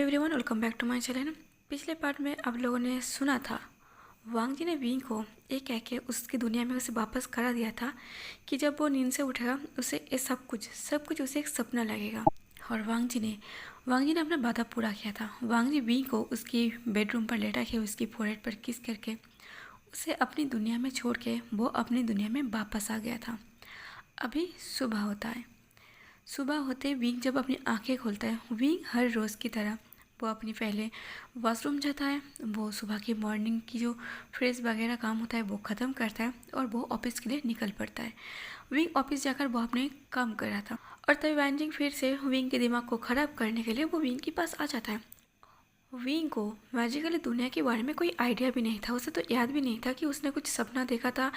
Everyone, welcome back to my channel. पिछले part में आप लोगों ने सुना था वांग जी ने विंग को ये कह के उसकी दुनिया में उसे वापस करा दिया था कि जब वो नींद से उठेगा उसे ये सब कुछ उसे एक सपना लगेगा। और वांग जी ने अपना वादा पूरा किया था। वांग जी विंग को उसकी बेडरूम पर लेटा के उसकी फोrehead पर किस करके उसे अपनी दुनिया में छोड़ के वो अपनी दुनिया में वापस आ गया था। अभी सुबह होता है। सुबह होते विंग जब अपनी आंखें खोलता है, विंग हर रोज़ की तरह वो अपनी पहले वॉशरूम जाता है। वो सुबह की मॉर्निंग की जो फ्रेश वगैरह काम होता है वो ख़त्म करता है और वो ऑफिस के लिए निकल पड़ता है। विंग ऑफिस जाकर वो अपने काम कर रहा था और तभी वैनजिंग फिर से विंग के दिमाग को ख़राब करने के लिए वो विंग के पास आ जाता है। विंग को मैजिकली दुनिया के बारे में कोई आइडिया भी नहीं था। उसे तो याद भी नहीं था कि उसने कुछ सपना देखा था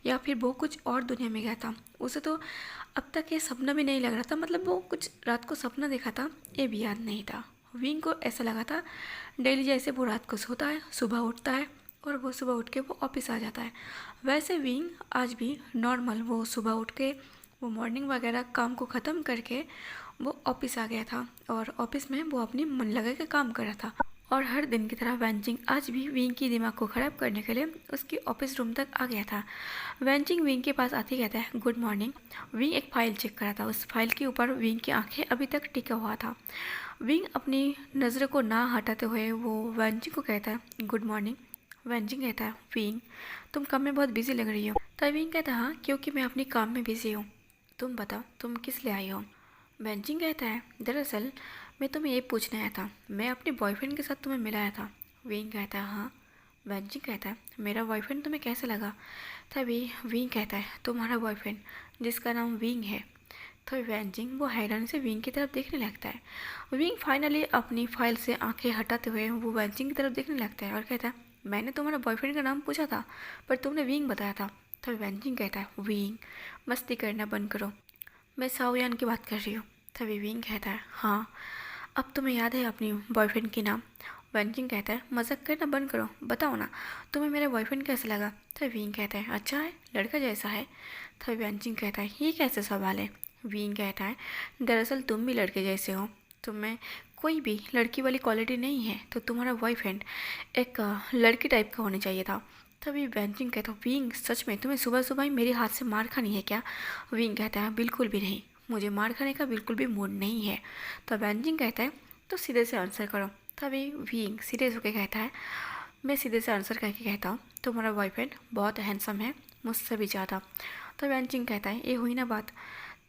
या फिर वो कुछ और दुनिया में गया था। उसे तो अब तक ये सपना भी नहीं लग रहा था, मतलब वो कुछ रात को सपना देखा था ये भी याद नहीं था। विंग को ऐसा लगा था डेली जैसे वो रात को सोता है, सुबह उठता है और वो सुबह उठ के वो ऑफिस आ जाता है। वैसे विंग आज भी नॉर्मल वो सुबह उठ के वो मॉर्निंग वगैरह काम को ख़त्म करके वो ऑफिस आ गया था और ऑफिस में वो अपनी मन लगा के काम कर रहा था। और हर दिन की तरह वैनजिंग आज भी विंग की दिमाग को ख़राब करने के लिए उसकी ऑफिस रूम तक आ गया था। वैनजिंग विंग के पास आते कहता है गुड मॉर्निंग। विंग एक फ़ाइल चेक कर रहा था। उस फाइल के ऊपर विंग की आंखें अभी तक टिका हुआ था। विंग अपनी नज़र को ना हटाते हुए वो वैनजिंग को कहता है गुड मॉर्निंग। वैनजिंग कहता है विंग तुम काम में बहुत बिजी लग रही हो। तब विंग कहता है हाँ, क्योंकि मैं अपनी काम में बिजी हूँ। तुम बताओ तुम किस लिए आई हो। वैनजिंग कहता है दरअसल मैं तुम्हें ये पूछने आया था, मैं अपने बॉयफ्रेंड के साथ तुम्हें मिलाया था। विंग कहता है हाँ। वैनजिंग कहता है मेरा बॉयफ्रेंड तुम्हें कैसे लगा। तभी विंग कहता है तुम्हारा बॉयफ्रेंड जिसका नाम विंग है। तो वैनजिंग वो हैरान से विंग की तरफ देखने लगता है। विंग फाइनली अपनी फाइल से आंखें हटाते हुए वो वैनजिंग की तरफ देखने लगता है और कहता है मैंने तुम्हारा बॉयफ्रेंड का नाम पूछा था पर तुमने विंग बताया था। तभी वैनजिंग कहता है विंग मस्ती करना बंद करो, मैं साओयान की बात कर रही हूँ। तभी विंग कहता है हाँ, अब तुम्हें याद है अपनी बॉयफ्रेंड की नाम। वैनजिंग कहता है मजाक करना बंद करो, बताओ ना तुम्हें मेरा बॉयफ्रेंड कैसा लगा। तभी विंग कहता है अच्छा है, लड़का जैसा है। तभी वैनजिंग कहता है ये कैसे सवाल है। विंग कहता है दरअसल तुम भी लड़के जैसे हो, तुम में कोई भी लड़की वाली क्वालिटी नहीं है, तो तुम्हारा बॉयफ्रेंड एक लड़की टाइप का होना चाहिए था। तभी वैनजिंग कहता है विंग सच में तुम्हें सुबह सुबह ही मेरे हाथ से मार खानी है क्या। विंग कहता है बिल्कुल भी नहीं, मुझे मार खाने का बिल्कुल भी मूड नहीं है। तो वैनजिंग कहता है तो सीधे से आंसर करो। तभी विंग सीरियस होकर कहता है मैं सीधे से आंसर करके कहता हूँ तुम्हारा बॉयफ्रेंड बहुत हैंडसम है, मुझसे भी ज़्यादा। तो वैनजिंग कहता है ये हुई ना बात।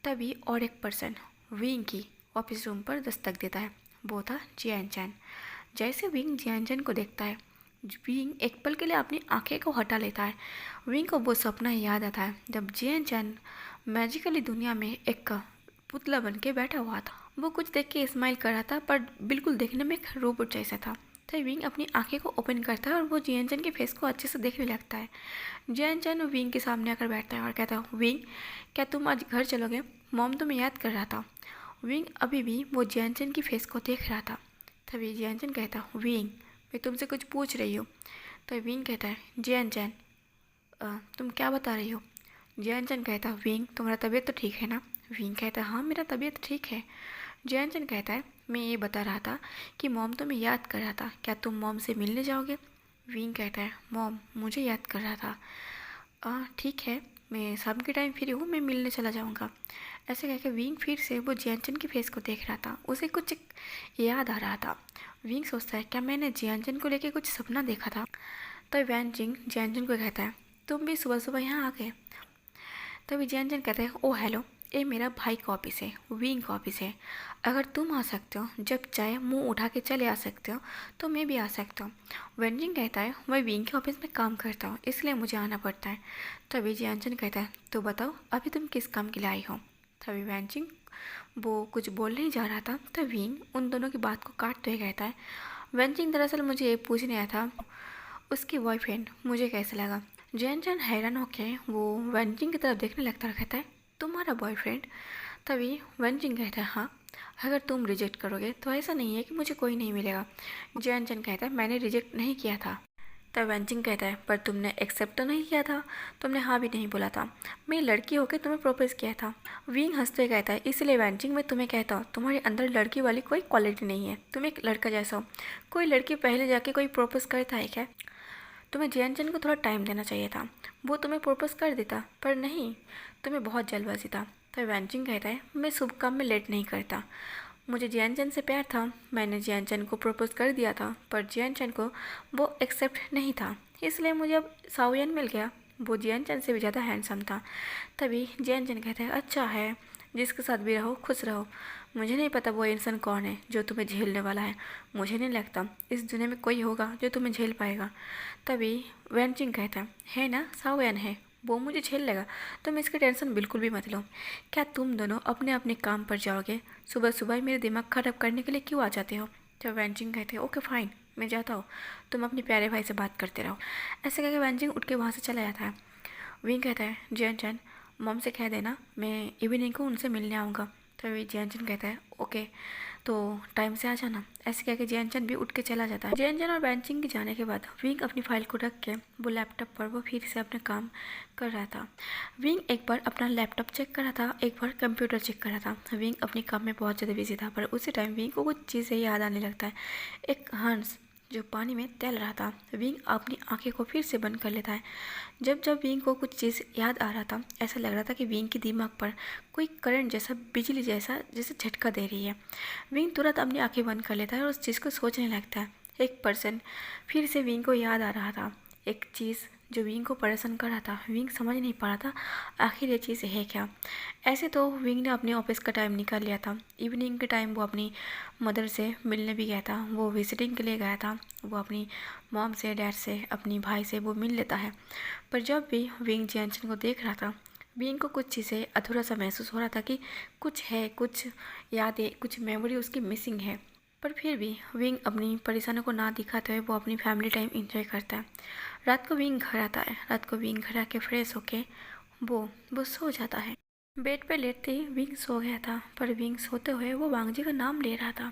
तभी और एक पर्सन विंग की ऑफिस रूम पर दस्तक देता है। वो था जियान चैन। जैसे विंग जियान चैन को देखता है, विंग एक पल के लिए अपनी आंखें को हटा लेता है। विंग को वो सपना याद आता है जब जियान चैन मैजिकली दुनिया में एक पुतला बन के बैठा हुआ था। वो कुछ देख के स्माइल कर रहा था पर बिल्कुल देखने में एक रोबोट जैसा था। तो विंग अपनी आंखें को ओपन करता है और वो जियान चैन के फेस को अच्छे से देखने लगता है। जियान चैन विंग के सामने आकर बैठता है और कहता है विंग क्या तुम आज घर चलोगे, मॉम तुम्हें याद कर रहा था। विंग अभी भी वो जियान चैन की फेस को देख रहा था। तभी जियान चैन कहता विंग मैं तुमसे कुछ पूछ रही हूँ। तो विंग कहता है जियान चैन तुम क्या बता रही हो। जियान चैन कहता विंग तुम्हारा तबीयत तो ठीक है ना। विंग कहता हाँ मेरा तबीयत ठीक है। जियान चैन कहता है मैं ये बता रहा था कि मॉम तुम्हें याद कर रहा था, क्या तुम मॉम से मिलने जाओगे। विंग कहता है मॉम मुझे याद कर रहा था, ठीक है मैं शाम के टाइम फ्री हूँ, मैं मिलने चला जाऊँगा। ऐसे कह के विंग फिर से वो जियानचन की फेस को देख रहा था। उसे कुछ याद आ रहा था। विंग सोचता है क्या मैंने जियानचन को लेके कुछ सपना देखा था। तो वैनजिंग जियानचन को कहता है तुम भी सुबह सुबह यहाँ आ गए। तभी जियानचन कहते हैं ओ हेलो, ये मेरा भाई का ऑफिस है, विंग का ऑफिस है। अगर तुम आ सकते हो, जब चाहे मुंह उठा के चले आ सकते हो, तो मैं भी आ सकता हूँ। वेंजिंग कहता है मैं विंग के ऑफिस में काम करता हूँ इसलिए मुझे आना पड़ता है। तभी जियानचन कहता है तो बताओ अभी तुम किस काम के लिए आई हो। तभी वेंजिंग वो कुछ बोल नहीं जा रहा था, तब विंग उन दोनों की बात को काटते हुए कहता है वेंजिंग दरअसल मुझे ये पूछने आया था उसकी बॉयफ्रेंड मुझे कैसे लगा। जियानचन हैरान होके वो वेंजिंग की तरफ देखने लगता और कहता है तुम्हारा बॉयफ्रेंड। तभी वेंजिंग कहता है हाँ, अगर तुम रिजेक्ट करोगे तो ऐसा नहीं है कि मुझे कोई नहीं मिलेगा। जियानचन कहता है मैंने रिजेक्ट नहीं किया था, तब वेंचिंग कहता है, पर तुमने एक्सेप्ट तो नहीं किया था, तुमने हाँ भी नहीं बोला था, मैं लड़की होकर तुम्हें प्रपोज किया था। विंग हंसते हुए कहता है, इसलिए वेंचिंग मैं तुम्हें कहता हूँ तुम्हारे अंदर लड़की वाली कोई क्वालिटी नहीं है, तुम एक लड़का जैसा हो। कोई लड़की पहले जाके कोई प्रपोज करता है क्या? तुम्हें जैन चैन को थोड़ा टाइम देना चाहिए था, वो तुम्हें प्रपोज कर देता, पर नहीं, तुम्हें बहुत जल्दबाजी था। तो वैनचिंग कहता है, मैं शुभ काम में लेट नहीं करता, मुझे जियान चैन से प्यार था, मैंने जियान चैन को प्रपोज कर दिया था, पर जियान चैन को वो एक्सेप्ट नहीं था, इसलिए मुझे अब साओयन मिल गया, वो जियान चैन से भी ज़्यादा हैंडसम था। तभी जियान चैन कहता है, अच्छा है, जिसके साथ भी रहो खुश रहो, मुझे नहीं पता वो इंसान कौन है जो तुम्हें झेलने वाला है, मुझे नहीं लगता इस दुनिया में कोई होगा जो तुम्हें झेल पाएगा। तभी वैनचिंग कहता है ना, साओयन है, वो मुझे झेल लेगा, तुम इसकी टेंशन बिल्कुल भी मत लो। क्या तुम दोनों अपने अपने काम पर जाओगे? सुबह सुबह ही मेरे दिमाग खराब करने के लिए क्यों आ जाते हो? तो वैनचिंग कहते हैं, ओके फाइन, मैं जाता हूँ, तुम अपने प्यारे भाई से बात करते रहो। ऐसे कहकर वैनचिंग उठ के वहाँ से चला जाता है। विंग कहता है, जियान चैन मॉम से कह देना मैं इवनिंग को उनसे मिलने आऊँगा। तभी जियान चैन कहता है, ओके, तो टाइम से आ जाना। ऐसे कह के जियान चैन भी उठ के चला जाता है। जियान चैन और वैनचिंग के जाने के बाद विंग अपनी फाइल को रख के वो लैपटॉप पर वो फिर से अपना काम कर रहा था। विंग एक बार अपना लैपटॉप चेक कर रहा था, एक बार कंप्यूटर चेक कर रहा था। विंग अपने काम में बहुत ज़्यादा बिजी था, पर उसी टाइम विंग को कुछ चीज़ें याद आने लगता है। एक हंस जो पानी में तैर रहा था। विंग अपनी आंखें को फिर से बंद कर लेता है। जब जब विंग को कुछ चीज़ याद आ रहा था, ऐसा लग रहा था कि विंग के दिमाग पर कोई करंट जैसा, बिजली जैसा जैसे झटका दे रही है। विंग तुरंत अपनी आंखें बंद कर लेता है और उस चीज़ को सोचने लगता है। एक पर्सन फिर से विंग को याद आ रहा था, एक चीज़ जो विंग को परेशान कर रहा था। विंग समझ नहीं पा रहा था आखिर ये चीज़ है क्या। ऐसे तो विंग ने अपने ऑफिस का टाइम निकाल लिया था। इवनिंग के टाइम वो अपनी मदर से मिलने भी गया था, वो विजिटिंग के लिए गया था, वो अपनी मॉम से, डैड से, अपनी भाई से वो मिल लेता है। पर जब भी विंग जियानचन को देख रहा था, विंग को कुछ चीज़ें अधूरा सा महसूस हो रहा था कि कुछ है, कुछ यादें, कुछ मेमोरी उसकी मिसिंग है। पर फिर भी विंग अपनी परेशानियों को ना दिखाते हुए वो अपनी फैमिली टाइम एंजॉय करता है। रात को विंग घर आता है। रात को विंग घर आके फ्रेश होके वो सो जाता है। बेड पे लेटते ही विंग सो गया था, पर विंग सोते हुए वो वांगजी का नाम ले रहा था।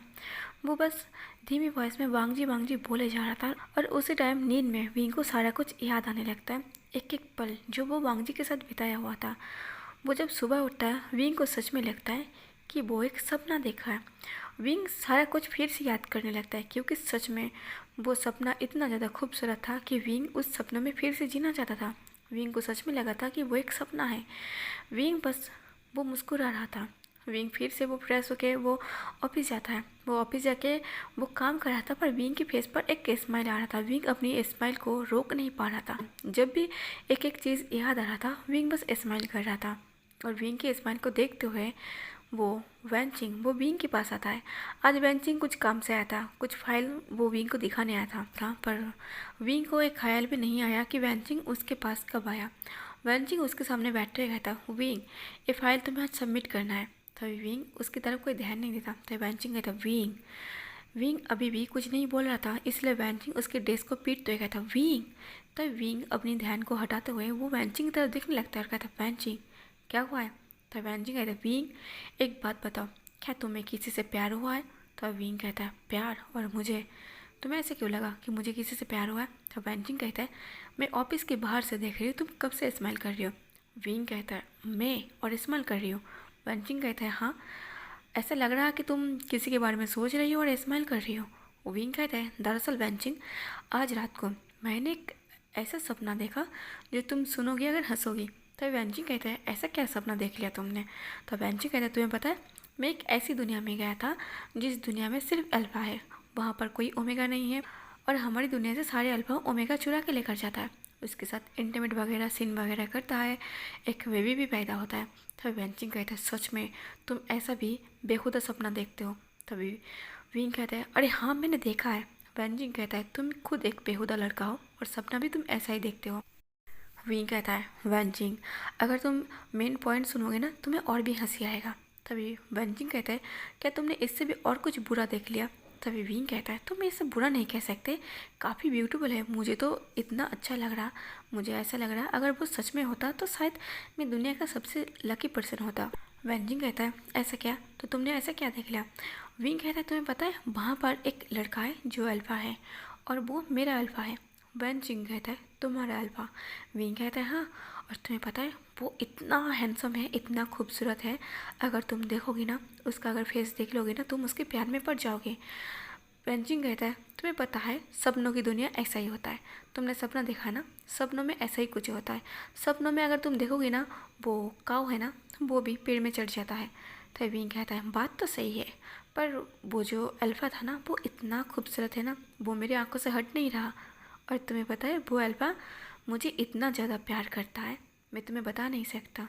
वो बस धीमी वॉइस में वांगजी बोले जा रहा था, और उसी टाइम नींद में विंग को सारा कुछ याद आने लगता है, एक एक पल जो वो वांगजी के साथ बिताया हुआ था। वो जब सुबह उठता है, विंग को सच में लगता है कि वो एक सपना देखा है। विंग सारा कुछ फिर से याद करने लगता है, क्योंकि सच में वो सपना इतना ज़्यादा खूबसूरत था कि विंग उस सपनों में फिर से जीना चाहता था। विंग को सच में लगा था कि वो एक सपना है। विंग बस वो मुस्कुरा रहा था। विंग फिर से वो फ्रेश होके वो ऑफिस जाता है। वो ऑफिस जाके वो काम कर रहा था, पर विंग के फेस पर एक स्माइल आ रहा था। विंग अपनी स्माइल को रोक नहीं पा रहा था। जब भी एक एक चीज़ याद आ रहा था, विंग बस स्माइल कर रहा था। और विंग की स्माइल को देखते हुए वो वैनचिंग वो विंग के पास आता है। आज वैनचिंग कुछ काम से आया था, कुछ फाइल वो विंग को दिखाने आया था, पर विंग को एक ख्याल भी नहीं आया कि वैनचिंग उसके पास कब आया। वैनचिंग उसके सामने बैठे गया था। विंग, ये फाइल तुम्हें आज सबमिट करना है। तभी विंग उसकी तरफ कोई ध्यान नहीं देता। तो वैनचिंग कहता, विंग। विंग अभी भी कुछ नहीं बोल रहा था, इसलिए वैनचिंग उसके डेस्क को पीटते हुए कहता, विंग। तब विंग अपनी ध्यान को हटाते हुए वो वैनचिंग की तरफ देखने लगता है और कहता, वैनचिंग क्या हुआ है? तब वैनचिंग कहता, विंग एक बात बताओ, क्या तुम्हें किसी से प्यार हुआ है? तब विंग कहता है, प्यार? और मुझे? तुम्हें ऐसे क्यों लगा कि मुझे किसी से प्यार हुआ है? तब वैनचिंग कहता है, मैं ऑफिस के बाहर से देख रही हूँ, तुम कब से स्माइल कर रही हो? विंग कहता है, मैं और स्माइल कर रही हूँ? वैनचिंग कहता है, हाँ, ऐसा लग रहा है कि तुम किसी के बारे में सोच रही हो और स्माइल कर रही हो। विंग कहता है, दरअसल वैनचिंग, आज रात को मैंने एक ऐसा सपना देखा जो तुम सुनोगी अगर हंसोगी। तब वैनचिंग कहता है, ऐसा क्या सपना देख लिया तुमने? तो वैनचिंग कहता है, तुम्हें पता है, मैं एक ऐसी दुनिया में गया था जिस दुनिया में सिर्फ अल्फा है, वहाँ पर कोई ओमेगा नहीं है, और हमारी दुनिया से सारे अल्फा ओमेगा चुरा के लेकर जाता है, उसके साथ इंटीमेट वगैरह सीन वगैरह करता है, एक बेबी भी पैदा होता है। तभी वैनचिंग कहता है, सच में तुम ऐसा भी बेखुदा सपना देखते हो? तभी विंग कहता है, अरे हाँ, मैंने देखा है। वैनचिंग कहता है, तुम खुद एक बेहुदा लड़का हो और सपना भी तुम ऐसा ही देखते हो। विंग कहता है, वैनचिंग, अगर तुम मेन पॉइंट सुनोगे ना, तुम्हें और भी हंसी आएगा। तभी वैनचिंग कहता है, क्या तुमने इससे भी और कुछ बुरा देख लिया? तभी विंग कहता है, तुम इससे बुरा नहीं कह सकते, काफ़ी ब्यूटीफुल है, मुझे तो इतना अच्छा लग रहा, मुझे ऐसा लग रहा अगर वो सच में होता तो शायद मैं दुनिया का सबसे लकी पर्सन होता। वैनचिंग कहता है, ऐसा क्या? तो तुमने ऐसा क्या देख लिया? विंग कहता है, तुम्हें पता है, वहाँ पर एक लड़का है जो अल्फ़ा है और वो मेरा अल्फ़ा है। वैन चिंग कहता है तुम्हारा अल्फा। विंग कहता है हाँ, और तुम्हें पता है वो इतना हैंडसम है, इतना खूबसूरत है, अगर तुम देखोगी ना, उसका अगर फेस देख लोगे ना, तुम उसके प्यार में पड़ जाओगे। वेंचिंग कहता है तुम्हें पता है सपनों की दुनिया ऐसा ही होता है, तुमने सपना देखा ना, सपनों में ऐसा ही कुछ होता है। सपनों में अगर तुम देखोगी ना, वो काऊ है ना, वो भी पेड़ में चढ़ जाता है। तो विंग कहता है बात तो सही है, पर वो जो अल्फ़ा था ना, वो इतना खूबसूरत है ना, वो मेरी आंखों से हट नहीं रहा। और तुम्हें पता है वो अल्फ़ा मुझे इतना ज़्यादा प्यार करता है, मैं तुम्हें बता नहीं सकता।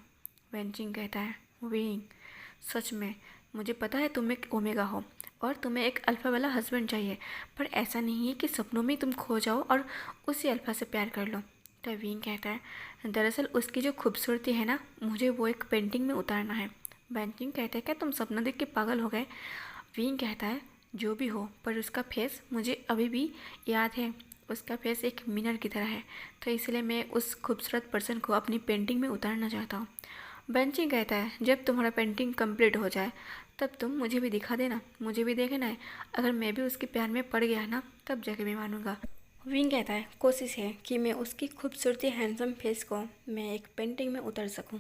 वेंचिंग कहता है विंग सच में मुझे पता है तुम एक ओमेगा हो और तुम्हें एक अल्फ़ा वाला हस्बैंड चाहिए, पर ऐसा नहीं है कि सपनों में तुम खो जाओ और उसी अल्फ़ा से प्यार कर लो। तो विंग कहता है दरअसल उसकी जो खूबसूरती है ना, मुझे वो एक पेंटिंग में उतारना है। वेंचिंग कहता है क्या तुम सपना देख के पागल हो गए? विंग कहता है जो भी हो, पर उसका फेस मुझे अभी भी याद है, उसका फेस एक मिनर की तरह है, तो इसलिए मैं उस खूबसूरत पर्सन को अपनी पेंटिंग में उतारना चाहता हूँ। बेंचिंग कहता है जब तुम्हारा पेंटिंग कंप्लीट हो जाए तब तुम मुझे भी दिखा देना, मुझे भी देखना है, अगर मैं भी उसके प्यार में पड़ गया ना, तब जाके मैं मानूंगा। विंग कहता है कोशिश है कि मैं उसकी खूबसूरती हैंडसम फेस को मैं एक पेंटिंग में उतार सकूं।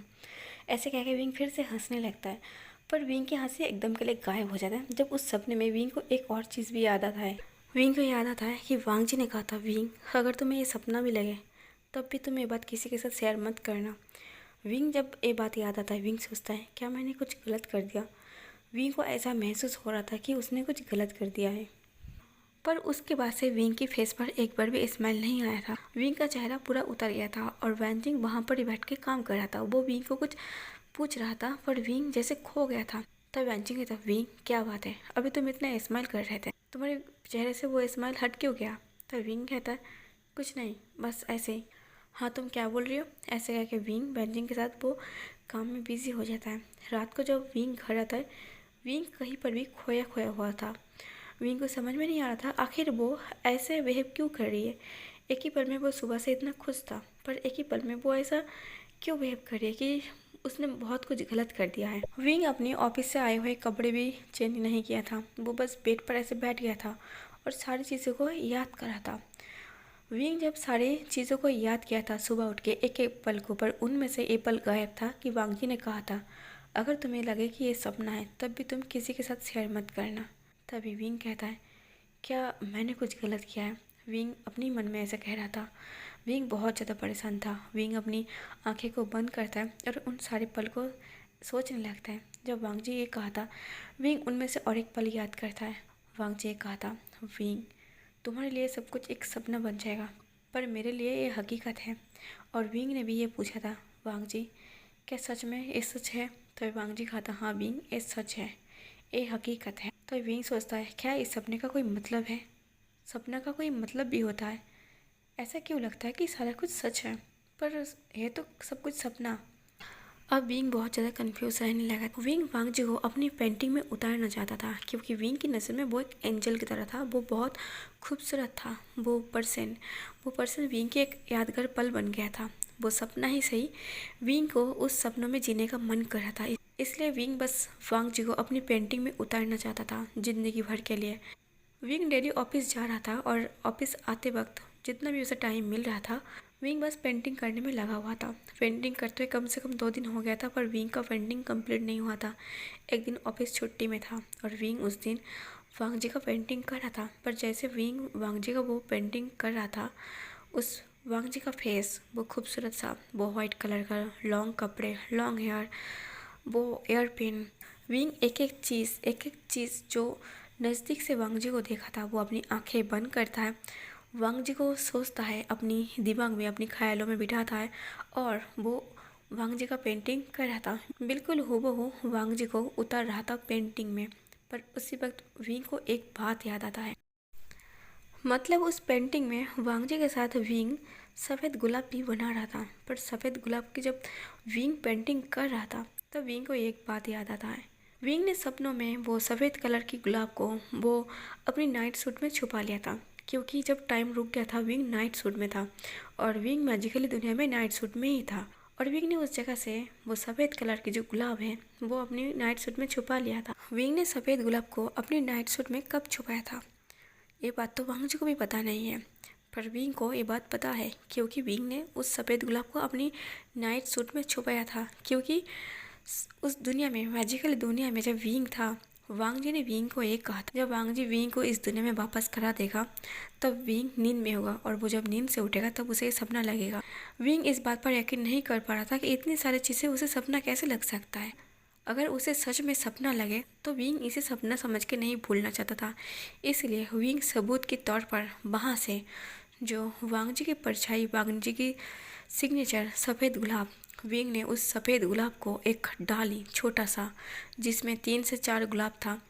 ऐसे कह के विंग फिर से हंसने लगता है, पर विंग की हंसी एकदम के लिए गायब हो जाता है जब उस सपने में विंग को एक और चीज़ भी याद आता है। विंग को याद आता है कि वांग जी ने कहा था विंग अगर तुम्हें ये सपना भी लगे तब भी तुम ये बात किसी के साथ शेयर मत करना। विंग जब ये बात याद आता है, विंग सोचता है क्या मैंने कुछ गलत कर दिया। विंग को ऐसा महसूस हो रहा था कि उसने कुछ गलत कर दिया है, पर उसके बाद से विंग की फेस पर एक बार भी स्माइल नहीं आया था। विंग का चेहरा पूरा उतर गया था और वैंजिंग वहाँ पर ही बैठ के काम कर रहा था। वो विंग को कुछ पूछ रहा था, पर विंग जैसे खो गया था। तब वैंजिंग कहता विंग क्या बात है, अभी तुम इतना स्माइल कर रहे थे, तुम्हारे चेहरे से वो स्माइल हट क्यों गया? तब विंग कहता है कुछ नहीं, बस ऐसे ही। हाँ तुम क्या बोल रही हो? ऐसे कह के विंग वैंजिंग के साथ वो काम में बिजी हो जाता है। रात को जब विंग घर आता है, विंग कहीं पर भी खोया खोया हुआ था। विंग को समझ में नहीं आ रहा था आखिर वो ऐसे बिहेव क्यों कर रही है। एक ही पल में वो सुबह से इतना खुश था, पर एक ही पल में वो ऐसा क्यों बिहेव कर रही है कि उसने बहुत कुछ गलत कर दिया है। विंग अपने ऑफिस से आए हुए कपड़े भी चेंज नहीं किया था, वो बस बेड पर ऐसे बैठ गया था और सारी चीज़ों को याद कर रहा था। विंग जब सारी चीज़ों को याद किया था सुबह उठ के एक एक पल को, पर उनमें से एक पल गायब था कि वांग जी ने कहा था अगर तुम्हें लगे कि ये सपना है तब भी तुम किसी के साथ शेयर मत करना। तभी विंग कहता है क्या मैंने कुछ गलत किया है? विंग अपनी मन में ऐसा कह रहा था। विंग बहुत ज़्यादा परेशान था। विंग अपनी आंखें को बंद करता है और उन सारे पल को सोचने लगता है जब वांग जी ये कहा था। विंग उनमें से और एक पल याद करता है। वांग जी ये कहा था विंग तुम्हारे लिए सब कुछ एक सपना बन जाएगा, पर मेरे लिए ये हकीकत है। और विंग ने भी ये पूछा था वांग जी क्या सच में ये सच है? तो वांग जी कहा था हाँ विंग ये सच है, ये हकीकत है। तो विंग सोचता है क्या इस सपने का कोई मतलब है? सपना का कोई मतलब भी होता है? ऐसा क्यों लगता है कि सारा कुछ सच है, पर ये तो सब कुछ सपना। अब विंग बहुत ज़्यादा कंफ्यूज रहने लगा। विंग वांग जी को अपनी पेंटिंग में उतारना चाहता था क्योंकि विंग की नज़र में वो एक एंजल की तरह था, वो बहुत खूबसूरत था। वो पर्सन विंग की एक यादगार पल बन गया था। वो सपना ही सही, विंग को उस सपनों में जीने का मन कर रहा था, इसलिए विंग बस वांग जी को अपनी पेंटिंग में उतारना चाहता था ज़िंदगी भर के लिए। विंग डेली ऑफिस जा रहा था और ऑफिस आते वक्त जितना भी उसे टाइम मिल रहा था, विंग बस पेंटिंग करने में लगा हुआ था। पेंटिंग करते हुए कम से कम 2 दिन हो गया था, पर विंग का पेंटिंग कंप्लीट नहीं हुआ था। एक दिन ऑफिस छुट्टी में था और विंग उस दिन वांग जी का पेंटिंग कर रहा था, पर जैसे विंग वांग जी का वो पेंटिंग कर रहा था, उस वांग जी का फेस वो खूबसूरत सा, वो वाइट कलर का, लॉन्ग कपड़े, लॉन्ग हेयर, वो एयर पिन, विंग एक एक चीज़ जो नज़दीक से वांग जी को देखा था, वो अपनी आंखें बंद करता है, वांग जी को सोचता है, अपनी दिमाग में अपनी ख्यालों में बिठाता है और वो वांग जी का पेंटिंग कर रहा था। बिल्कुल हूबहू वांग जी को उतार रहा था पेंटिंग में। पर उसी वक्त विंग को एक बात याद आता है, मतलब उस पेंटिंग में वांग जी के साथ विंग सफ़ेद गुलाब भी बना रहा था। पर सफ़ेद गुलाब की जब विंग पेंटिंग कर रहा था तब विंग को एक बात याद आता है। विंग ने सपनों में वो सफ़ेद कलर की गुलाब को वो अपनी नाइट सूट में छुपा लिया था, क्योंकि जब टाइम रुक गया था विंग नाइट सूट में था और विंग मैजिकली दुनिया में नाइट सूट में ही था। और विंग ने उस जगह से वो सफ़ेद कलर की जो गुलाब है वो अपनी नाइट सूट में छुपा लिया था। विंग ने सफ़ेद गुलाब को अपनी नाइट सूट में कब छुपाया था ये बात तो वांग जी को भी पता नहीं है, पर विंग को ये बात पता है क्योंकि विंग ने उस सफ़ेद गुलाब को अपनी नाइट सूट में छुपाया था। क्योंकि उस दुनिया में, मैजिकल दुनिया में, जब विंग था, वांग जी ने विंग को एक कहा था, जब वांग जी विंग को इस दुनिया में वापस करा देगा तब विंग नींद में होगा और वो जब नींद से उठेगा तब उसे सपना लगेगा। विंग इस बात पर यकीन नहीं कर पा रहा था कि इतनी सारी चीज़ें उसे सपना कैसे लग सकता है। अगर उसे सच में सपना लगे तो विंग इसे सपना समझ के नहीं भूलना चाहता था। इसलिए विंग सबूत के तौर पर वहाँ से जो वांग जी की परछाई, वांग जी की सिग्नेचर सफ़ेद गुलाब, विंग ने उस सफ़ेद गुलाब को एक डाली, छोटा सा जिसमें 3 से 4 गुलाब था,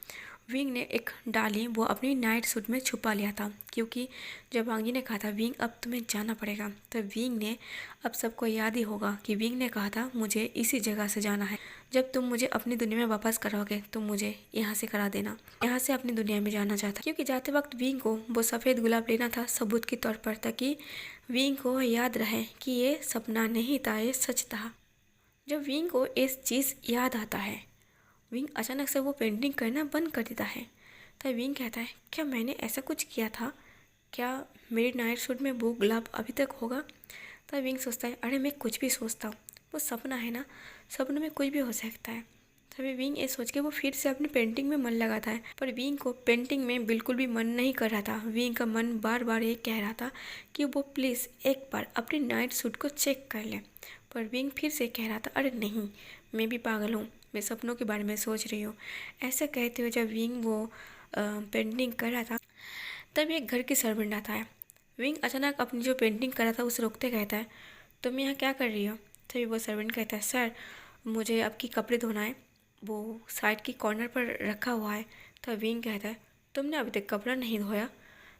विंग ने एक डाली वो अपनी नाइट सूट में छुपा लिया था। क्योंकि जब वांग जी ने कहा था विंग अब तुम्हें जाना पड़ेगा, तो विंग ने, अब सबको याद ही होगा कि विंग ने कहा था मुझे इसी जगह से जाना है, जब तुम मुझे अपनी दुनिया में वापस कराओगे तो मुझे यहाँ से करा देना, यहाँ से अपनी दुनिया में जाना चाहता। क्योंकि जाते वक्त विंग को वो सफ़ेद गुलाब लेना था सबूत के तौर पर, ताकि विंग को याद रहे कि ये सपना नहीं था, ये सच था। जब विंग को इस चीज़ याद आता है, विंग अचानक से वो पेंटिंग करना बंद कर देता है। तब विंग कहता है क्या मैंने ऐसा कुछ किया था, क्या मेरी नाइट सूट में वो गुलाब अभी तक होगा। तब विंग सोचता है अरे मैं कुछ भी सोचता हूँ, वो सपना है ना, सपनों में कुछ भी हो सकता है। तभी विंग ये सोच के वो फिर से अपनी पेंटिंग में मन लगाता है। पर विंग को पेंटिंग में बिल्कुल भी मन नहीं कर रहा था। विंग का मन बार बार ये कह रहा था कि वो प्लीज़ एक बार अपनी नाइट सूट को चेक कर ले। पर विंग फिर से कह रहा था अरे नहीं, मैं भी पागल हूँ, मैं सपनों के बारे में सोच रही हूँ। ऐसा कहते हुए जब विंग वो पेंटिंग कर रहा था तब एक घर की सर्वेंट आता है। विंग अचानक अपनी जो पेंटिंग कर रहा था उसे रोकते कहता है तुम यहाँ क्या कर रही हो। तभी वो सर्वेंट कहता है सर मुझे आपकी कपड़े धोना है, वो साइड की कॉर्नर पर रखा हुआ है। तब विंग कहता है तुमने अभी तक कपड़ा नहीं धोया।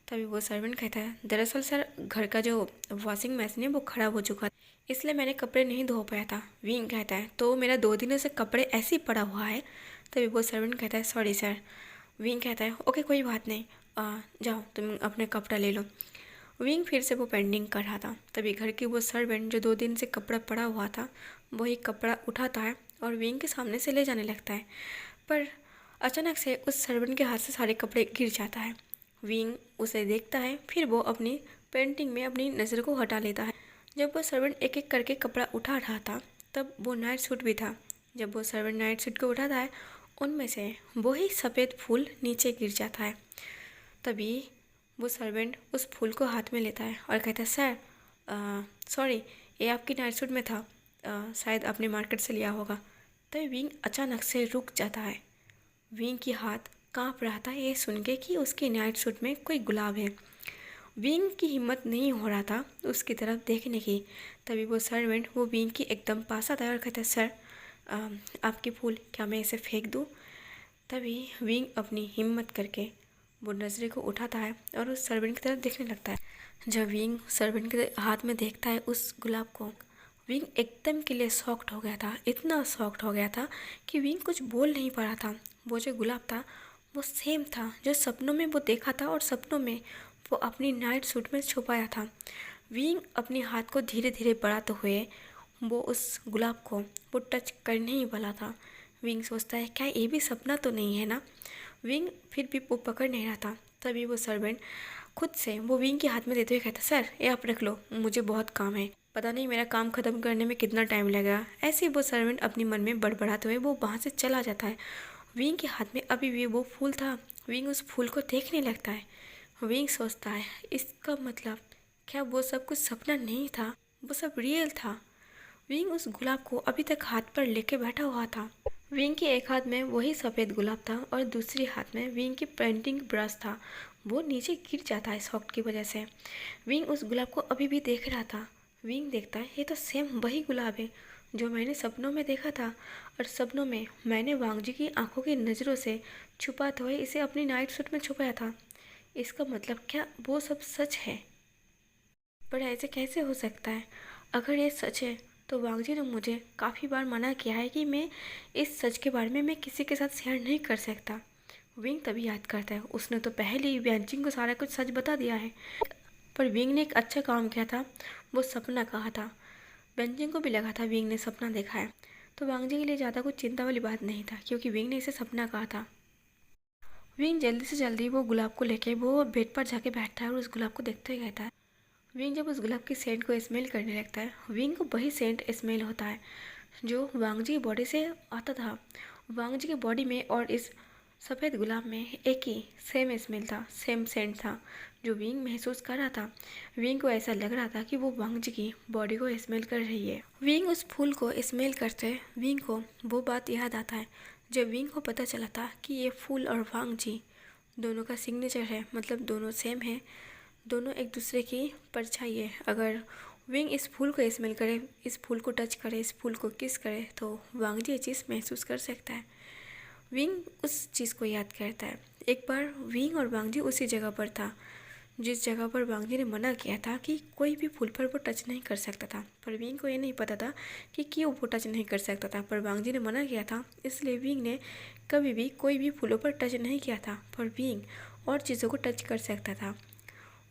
तभी वो सर्वेंट कहता है दरअसल सर घर का जो वॉशिंग मशीन है वो ख़राब हो चुका था, इसलिए मैंने कपड़े नहीं धो पाया था। विंग कहता है तो मेरा 2 दिनों से कपड़े ऐसे ही पड़ा हुआ है। तभी वो सर्वेंट कहता है सॉरी सर। विंग कहता है ओके कोई बात नहीं, जाओ तुम अपने कपड़ा ले लो। विंग फिर से वो पेंटिंग कर रहा था। तभी घर की वो सर्वेंट जो 2 दिन से कपड़ा पड़ा हुआ था वही कपड़ा उठाता है और विंग के सामने से ले जाने लगता है। पर अचानक से उस सर्वेंट के हाथ से सारे कपड़े गिर जाता है। विंग उसे देखता है, फिर वो अपनी पेंटिंग में अपनी नज़र को हटा लेता है। जब वो सर्वेंट एक एक करके कपड़ा उठा रहा था तब वो नाइट सूट भी था। जब वो सर्वेंट नाइट सूट को उठाता है उनमें से वही सफ़ेद फूल नीचे गिर जाता है। तभी वो सर्वेंट उस फूल को हाथ में लेता है और कहता है सर सॉरी, ये आपकी नाइट सूट में था, शायद आपने मार्केट से लिया होगा। तभी विंग अचानक से रुक जाता है। विंग की हाथ कांप रहा था ये सुन के कि उसकी नाइट सूट में कोई गुलाब है। विंग की हिम्मत नहीं हो रहा था उसकी तरफ देखने की। तभी वो सर्वेंट वो विंग की एकदम पास आता है और कहता है सर आपकी फूल, क्या मैं इसे फेंक दूँ। तभी विंग अपनी हिम्मत करके वो नज़रें को उठाता है और उस सर्वेंट की तरफ देखने लगता है। जब विंग सर्वेंट के हाथ में देखता है उस गुलाब को, विंग एकदम के लिए शॉक्ड हो गया था, इतना शॉक्ड हो गया था कि विंग कुछ बोल नहीं पा रहा था। वो जो गुलाब था वो सेम था जो सपनों में वो देखा था और सपनों में वो अपनी नाइट सूट में छुपाया था। विंग अपने हाथ को धीरे धीरे बढ़ाते हुए वो उस गुलाब को वो टच करने ही वाला था। विंग सोचता है क्या ये भी सपना तो नहीं है ना। विंग फिर भी वो पकड़ नहीं रहा था। तभी वो सर्वेंट खुद से वो विंग के हाथ में देते हुए कहता सर ये आप रख लो, मुझे बहुत काम है, पता नहीं मेरा काम ख़त्म करने में कितना टाइम लगेगा। ऐसे ही वो सर्वेंट अपने मन में बड़बड़ाते हुए वो वहाँ से चला जाता है। विंग के हाथ में अभी भी वो फूल था। विंग उस फूल को देखने लगता है। विंग सोचता है इसका मतलब क्या वो सब कुछ सपना नहीं था, वो सब रियल था। विंग उस गुलाब को अभी तक हाथ पर लेके बैठा हुआ था। विंग के एक हाथ में वही सफ़ेद गुलाब था और दूसरे हाथ में विंग की पेंटिंग ब्रश था। वो नीचे गिर जाता है शॉक की वजह से। विंग उस गुलाब को अभी भी देख रहा था। विंग देखता है ये तो सेम वही गुलाब है जो मैंने सपनों में देखा था और सपनों में मैंने वांग जी की आंखों की नज़रों से छुपाते हुए इसे अपनी नाइट सूट में छुपाया था। इसका मतलब क्या वो सब सच है। पर ऐसे कैसे हो सकता है। अगर ये सच है तो वांग जी ने मुझे काफ़ी बार मना किया है कि मैं इस सच के बारे में मैं किसी के साथ शेयर नहीं कर सकता। विंग तभी याद करता है उसने तो पहले ही व्यंजिंग को सारा कुछ सच बता दिया है। पर विंग ने एक अच्छा काम किया था, वो सपना कहा था। व्यंजिंग को भी लगा था विंग ने सपना देखा है, तो वांग जी के लिए ज़्यादा कुछ चिंता वाली बात नहीं था क्योंकि विंग ने इसे सपना कहा था। विंग जल्दी से जल्दी वो गुलाब को लेके वो बेड पर जाके बैठता है और उस गुलाब को देखते हुए कहता है विंग जब उस गुलाब की सेंट को स्मेल करने लगता है, विंग को वही सेंट स्मेल होता है जो वांग जी की बॉडी से आता था। वांग जी की बॉडी में और इस सफ़ेद गुलाब में एक ही सेम स्मेल था, सेम सेंट था जो विंग महसूस कर रहा था। विंग को ऐसा लग रहा था कि वो वांग जी की बॉडी को स्मेल कर रही है। विंग उस फूल को स्मेल करते विंग को वो बात याद आता है जब विंग को पता चला था कि ये फूल और वांग जी दोनों का सिग्नेचर है, मतलब दोनों सेम है, दोनों एक दूसरे की परछाई है। अगर विंग इस फूल को स्मेल करे, इस फूल को टच करे, इस फूल को किस करे तो वांग जी ये चीज़ महसूस कर सकता है। विंग उस चीज़ को याद करता है। एक बार विंग और वांग जी उसी जगह पर था जिस जगह पर वांग जी ने मना किया था कि कोई भी फूल पर वो टच नहीं कर सकता था, पर विंग को ये नहीं पता था कि क्यों वो टच नहीं कर सकता था, पर वांग जी ने मना किया था, इसलिए विंग ने कभी भी कोई भी फूलों पर टच नहीं किया था। पर विंग और चीज़ों को टच कर सकता था।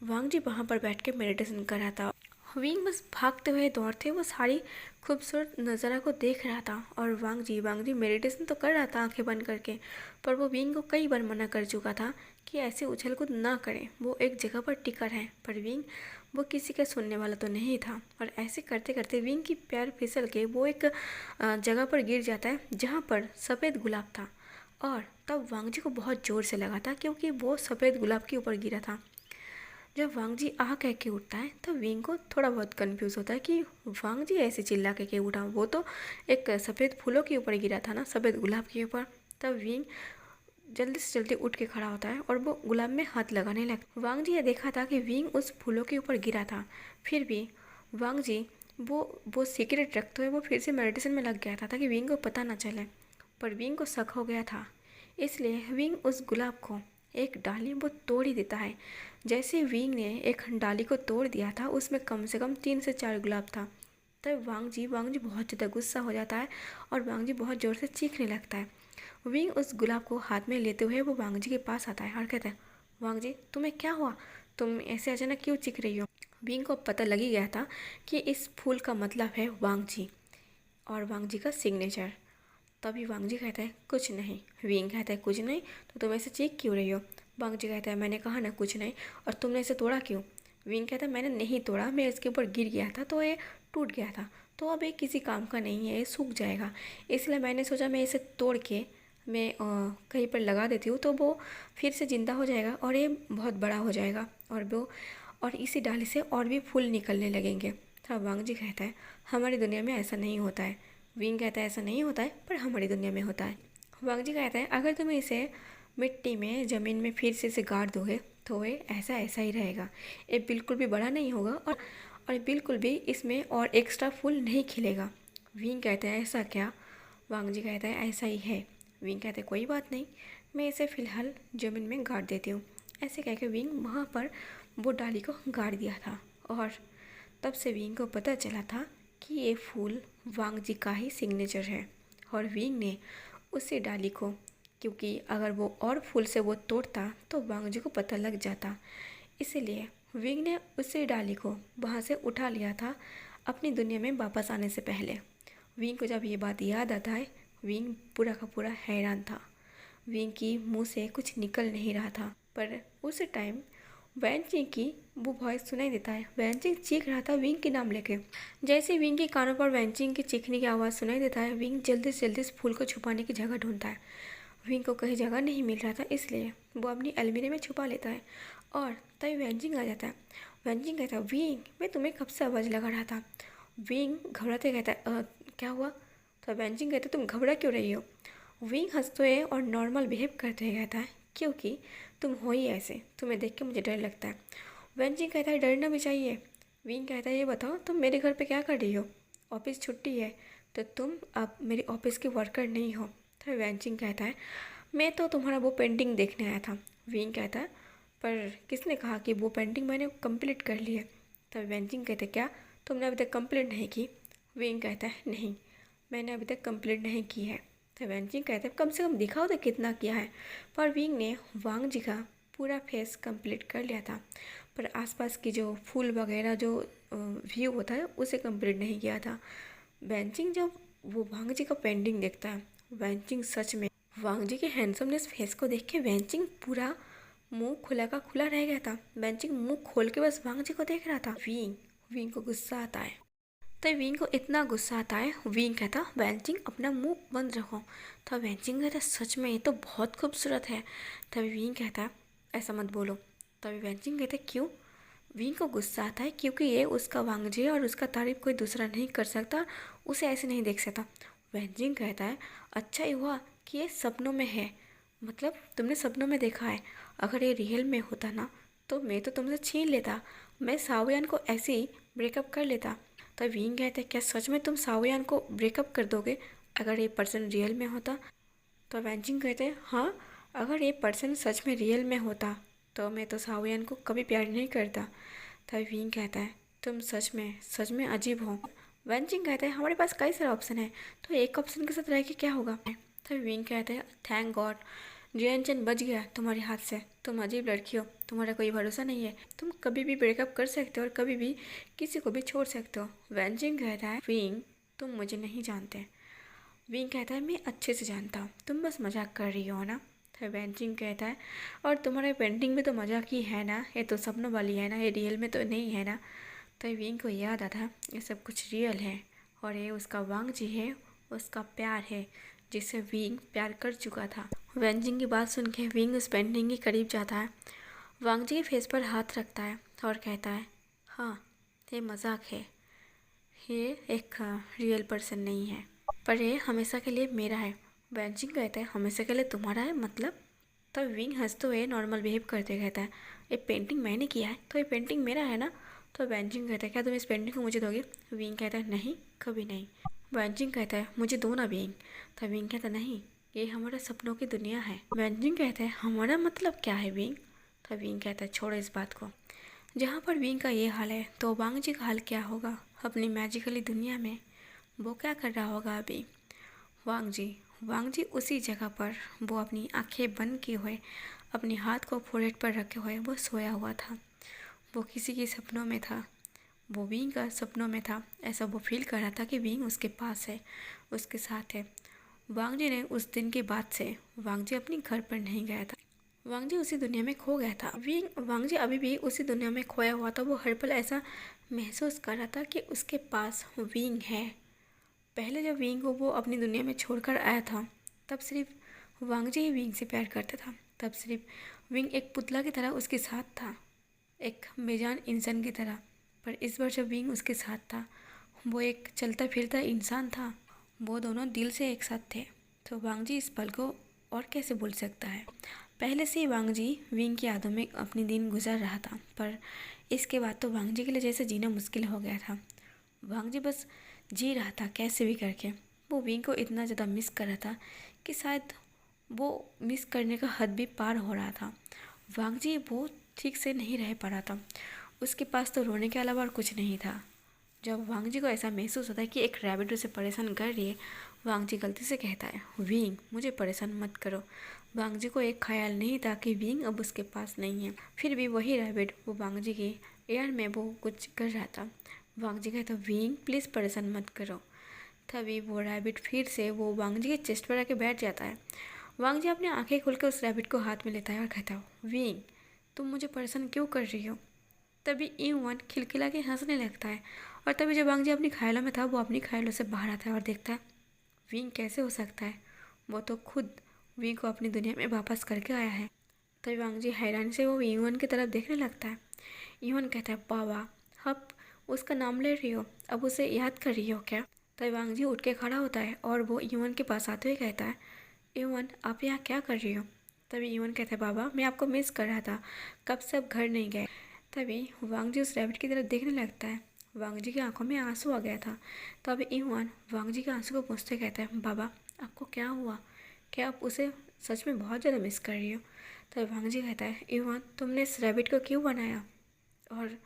वांग जी वहाँ पर बैठ के मेडिटेशन कर रहा था। विंग बस भागते हुए दौड़ते वो सारी खूबसूरत नज़ारा को देख रहा था और वांग जी मेडिटेशन तो कर रहा था आंखें बंद करके, पर वो विंग को कई बार मना कर चुका था कि ऐसे उछल कूद ना करें, वो एक जगह पर टिका रहे। पर विंग वो किसी का सुनने वाला तो नहीं था और ऐसे करते करते विंग की पैर फिसल के वो एक जगह पर गिर जाता है जहाँ पर सफ़ेद गुलाब था। और तब वांग जी को बहुत ज़ोर से लगा था क्योंकि वो सफ़ेद गुलाब के ऊपर गिरा था। जब वांग जी आह कह के उठता है तो विंग को थोड़ा बहुत कंफ्यूज होता है कि वांग जी ऐसे चिल्ला के उठा, वो तो एक सफ़ेद फूलों के ऊपर गिरा था ना, सफ़ेद गुलाब के ऊपर। तब विंग जल्दी से जल्दी उठ के खड़ा होता है और वो गुलाब में हाथ लगाने लगता। वांग जी ये देखा था कि विंग उस फूलों के ऊपर गिरा था, फिर भी वांग जी वो सीक्रेट रखते हुए वो फिर से मेडिटेशन में लग गया था ताकि विंग को पता ना चले। पर विंग को शक हो गया था, इसलिए विंग उस गुलाब को एक डाली वो तोड़ ही देता है। जैसे विंग ने एक डाली को तोड़ दिया था उसमें कम से कम 3 से 4 गुलाब था। तब वांग जी बहुत ज़्यादा गुस्सा हो जाता है और वांग जी बहुत ज़ोर से चीखने लगता है। विंग उस गुलाब को हाथ में लेते हुए वो वांग जी के पास आता है और कहता है, वांग जी तुम्हें क्या हुआ, तुम ऐसे अचानक क्यों चीख रही हो। विंग को पता लग ही गया था कि इस फूल का मतलब है वांग जी और वांग जी का सिग्नेचर। तभी वांग जी कहता है कुछ नहीं। विंग कहता है कुछ नहीं तो तुम ऐसे चीख क्यों रही हो। वांग जी कहता है मैंने कहा ना कुछ नहीं, और तुमने इसे तोड़ा क्यों। विंग कहता है मैंने नहीं तोड़ा, मैं इसके ऊपर गिर गया था तो ये टूट गया था, तो अब ये किसी काम का नहीं है, ये सूख जाएगा, इसलिए मैंने सोचा मैं इसे तोड़ के मैं कहीं पर लगा देती हूँ तो वो फिर से ज़िंदा हो जाएगा और ये बहुत बड़ा हो जाएगा और इसी डाली से और भी फूल निकलने लगेंगे। तब वांग जी कहता है हमारी दुनिया में ऐसा नहीं होता है। विंग कहता है ऐसा नहीं होता है पर हमारी दुनिया में होता है। वांग जी कहता है अगर तुम इसे मिट्टी में ज़मीन में फिर से इसे गाड़ दोगे तो ये ऐसा ऐसा ही रहेगा, ये बिल्कुल भी बड़ा नहीं होगा और बिल्कुल भी इसमें और एक्स्ट्रा फूल नहीं खिलेगा। विंग कहता है ऐसा क्या। वांग जी कहता है ऐसा ही है। विंग कहते कोई बात नहीं, मैं इसे फ़िलहाल ज़मीन में गाड़ देती हूँ। ऐसे कह के विंग वहाँ पर वो डाली को गाड़ दिया था और तब से विंग को पता चला था कि ये फूल वांग जी का ही सिग्नेचर है। और विंग ने उसी डाली को, क्योंकि अगर वो और फूल से वो तोड़ता तो वांग जी को पता लग जाता, इसीलिए विंग ने उसी डाली को वहाँ से उठा लिया था अपनी दुनिया में वापस आने से पहले। विंग को जब ये बात याद आता है विंग पूरा का पूरा हैरान था। विंग की मुंह से कुछ निकल नहीं रहा था, पर उस टाइम वैनचिंग की वो वॉइस सुनाई देता है। वैनचिंग चीख रहा था विंग के नाम लेके। जैसे विंग के कानों पर वैनचिंग की चीखने की आवाज़ सुनाई देता है, विंग जल्दी से जल्दी इस फूल को छुपाने की जगह ढूंढता है। विंग को कहीं जगह नहीं मिल रहा था, इसलिए वो अपनी अलमीरे में छुपा लेता है और तभी वैनचिंग आ जाता है। वैनचिंग कहता है विंग मैं तुम्हें कब से आवाज़ लगा रहा था। विंग घबराते कहता है क्या हुआ। तो वैनचिंग कहता है तुम घबरा क्यों रही हो। विंग हंसते हुए और नॉर्मल बिहेव करते हुए कहता है क्योंकि तुम हो ही ऐसे, तुम्हें देख के मुझे डर लगता है। वैनचिंग कहता है डरना भी चाहिए। विंग कहता है ये बताओ तुम मेरे घर पे क्या कर रही हो, ऑफिस छुट्टी है तो तुम अब मेरी ऑफिस की वर्कर नहीं हो। तो वैनचिंग कहता है मैं तो तुम्हारा वो पेंटिंग देखने आया था। विंग कहता है पर किसने कहा कि वो पेंटिंग मैंने कंप्लीट कर ली है। तब वैनचिंग कहते क्या तुमने अभी तक कंप्लीट नहीं की। विंग कहता है नहीं मैंने अभी तक कंप्लीट नहीं की है। तो वैनचिंग कहते हैं कम से कम दिखाओ तो कितना किया है। पर विंग ने वांग जी का पूरा फेस कंप्लीट कर लिया था, पर आसपास की जो फूल वगैरह जो व्यू होता है उसे कंप्लीट नहीं किया था। वैनचिंग जब वो वांग जी का पेंटिंग देखता है, वैनचिंग सच में वांग जी के हैंडसमनेस फेस को देख के वैनचिंग पूरा मुंह खुला का खुला रह गया था। वेंचिंग मुंह खोल के बस वांग जी को देख रहा था। विंग विंग को गुस्सा आता है। तब विंग को इतना गुस्सा आता है, विंग कहता वेंचिंग अपना मुंह बंद रखो। तब वेंचिंग कहता सच में ये तो बहुत खूबसूरत है। तभी विंग कहता ऐसा मत बोलो। तभी वेंचिंग कहते क्यों। विंग को गुस्सा आता है क्योंकि ये उसका वांगजी है और उसका तारीफ कोई दूसरा नहीं कर सकता, उसे ऐसे नहीं देख सकता। वेंचिंग कहता है अच्छा ही हुआ कि ये सपनों में है, मतलब तुमने सपनों में देखा है। अगर ये रियल में होता ना तो मैं तो तुमसे छीन लेता, मैं सावयान को ऐसे ही ब्रेकअप कर लेता। तब विंग कहते क्या सच में तुम सावयान को ब्रेकअप कर दोगे अगर ये पर्सन रियल में होता। तो वेंचिंग कहते हैं हाँ, अगर ये पर्सन सच में रियल में होता तो मैं तो सावयान को कभी प्यार नहीं करता। तभी विंग कहता है तुम सच में अजीब हो। वेंचिंग कहता है हमारे पास कई सारे ऑप्शन है, तो एक ऑप्शन के साथ रह के क्या होगा। तभी विंग कहते हैं थैंक गॉड जियनचन बच गया तुम्हारे हाथ से, तुम अजीब लड़की हो, तुम्हारा कोई भरोसा नहीं है, तुम कभी भी ब्रेकअप कर सकते हो और कभी भी किसी को भी छोड़ सकते हो। वेंचिंग कहता है विंग तुम मुझे नहीं जानते। विंग कहता है मैं अच्छे से जानता हूँ, तुम बस मजाक कर रही हो ना। तो वेंचिंग कहता है और तुम्हारे पेंटिंग में तो मजाक ही है ना, ये तो सपनों वाली है ना, ये रियल में तो नहीं है ना। तो विंग को याद आता ये सब कुछ रियल है और ये उसका वांग जी है, उसका प्यार है जिससे विंग प्यार कर चुका था। वेंचिंग की बात सुन के विंग उस पेंटिंग के करीब जाता है, वांग जी के फेस पर हाथ रखता है और कहता है हाँ ये मजाक है, ये एक रियल पर्सन नहीं है, पर ये हमेशा के लिए मेरा है। वेंचिंग कहता है हमेशा के लिए तुम्हारा है मतलब। तब विंग हंसते हुए नॉर्मल बिहेव करते कहता है ये पेंटिंग मैंने किया है तो ये पेंटिंग मेरा है ना। तो वेंचिंग कहता है क्या तुम इस पेंटिंग को मुझे दोगे। विंग कहता है नहीं कभी नहीं। वेंचिंग कहता है मुझे दो ना विंग। तब विंग कहता नहीं ये हमारे सपनों की दुनिया है। वेंचिंग कहता है हमारा मतलब क्या है विंग। तब विंग कहता है छोड़ो इस बात को, जहाँ पर विंग का ये हाल है तो वांग जी का हाल क्या होगा अपनी मैजिकली दुनिया में, वो क्या कर रहा होगा अभी। वांग जी उसी जगह पर वो अपनी आंखें बंद किए हुए अपने हाथ को फोrehead पर रखे हुए वो सोया हुआ था। वो किसी के सपनों में था, वो विंग का सपनों में था। ऐसा वो फील कर रहा था कि विंग उसके पास है, उसके साथ है। वांग जी ने उस दिन के बाद से वांग जी अपने घर पर नहीं गया था, वांग जी उसी दुनिया में खो गया था। वांग जी अभी भी उसी दुनिया में खोया हुआ था। वो हर पल ऐसा महसूस कर रहा था कि उसके पास विंग है। पहले जब विंग को वो अपनी दुनिया में छोड़कर आया था तब सिर्फ वांग जी ही विंग से प्यार करता था। तब सिर्फ विंग एक पुतला की तरह उसके साथ था, एक बेजान इंसान की तरह। पर इस बार जब विंग उसके साथ था वो एक चलता फिरता इंसान था, वो दोनों दिल से एक साथ थे। तो वांग जी इस पल को और कैसे भूल सकता है। पहले से ही वांग जी विंग की यादों में अपनी दिन गुजर रहा था, पर इसके बाद तो वांग जी के लिए जैसे जीना मुश्किल हो गया था। वांग जी बस जी रहा था कैसे भी करके। वो विंग को इतना ज़्यादा मिस कर रहा था कि शायद वो मिस करने का हद भी पार हो रहा था। वांग जी वो ठीक से नहीं रह पा रहा था, उसके पास तो रोने के अलावा और कुछ नहीं था। जब वांग जी को ऐसा महसूस होता है कि एक रैबिट उसे परेशान कर रही है, वांग जी गलती से कहता है विंग मुझे परेशान मत करो। वांग जी को एक ख्याल नहीं था कि विंग अब उसके पास नहीं है, फिर भी वही रैबिट वो वांग जी की एयर में वो कुछ कर रहा था। वांग जी कहता विंग प्लीज़ परेशान मत करो। तभी वो रैबिट फिर से वो वांग जी के चेस्ट पर आके बैठ जाता है। वांग जी अपनी आंखें खोलकर उस रैबिट को हाथ में लेता है और कहता विंग तुम मुझे परेशान क्यों कर रही हो। तभी ईवन खिलखिला के हंसने लगता है और तभी जब वांग जी अपनी ख्यालों में था वो अपनी ख्यालों से बाहर आता है और देखता है विंग कैसे हो सकता है, वो तो खुद विंग को अपनी दुनिया में वापस करके आया है। तभी वांग जी हैरानी से वो ईवन की तरफ देखने लगता है। ईवन कहता है बाबा अब उसका नाम ले रही हो, अब उसे याद कर रही हो क्या। तभी वांग जी उठ के खड़ा होता है और वो ईवन के पास आते हुए कहता है ईवन आप यहाँ क्या कर रही हो। तभी ईवन कहता है बाबा मैं आपको मिस कर रहा था, कब से आप घर नहीं गए। तभी वांग जी उस रैबिट की तरफ देखने लगता है। वांग जी की आंखों में आंसू आ गया था। तभी ईवन वांग जी के आंसू को पूछते कहता है बाबा आपको क्या हुआ, क्या आप उसे सच में बहुत ज़्यादा मिस कर रही हो। तभी वांग जी कहता है ईवन तुमने इस रैबिट को क्यों बनाया, और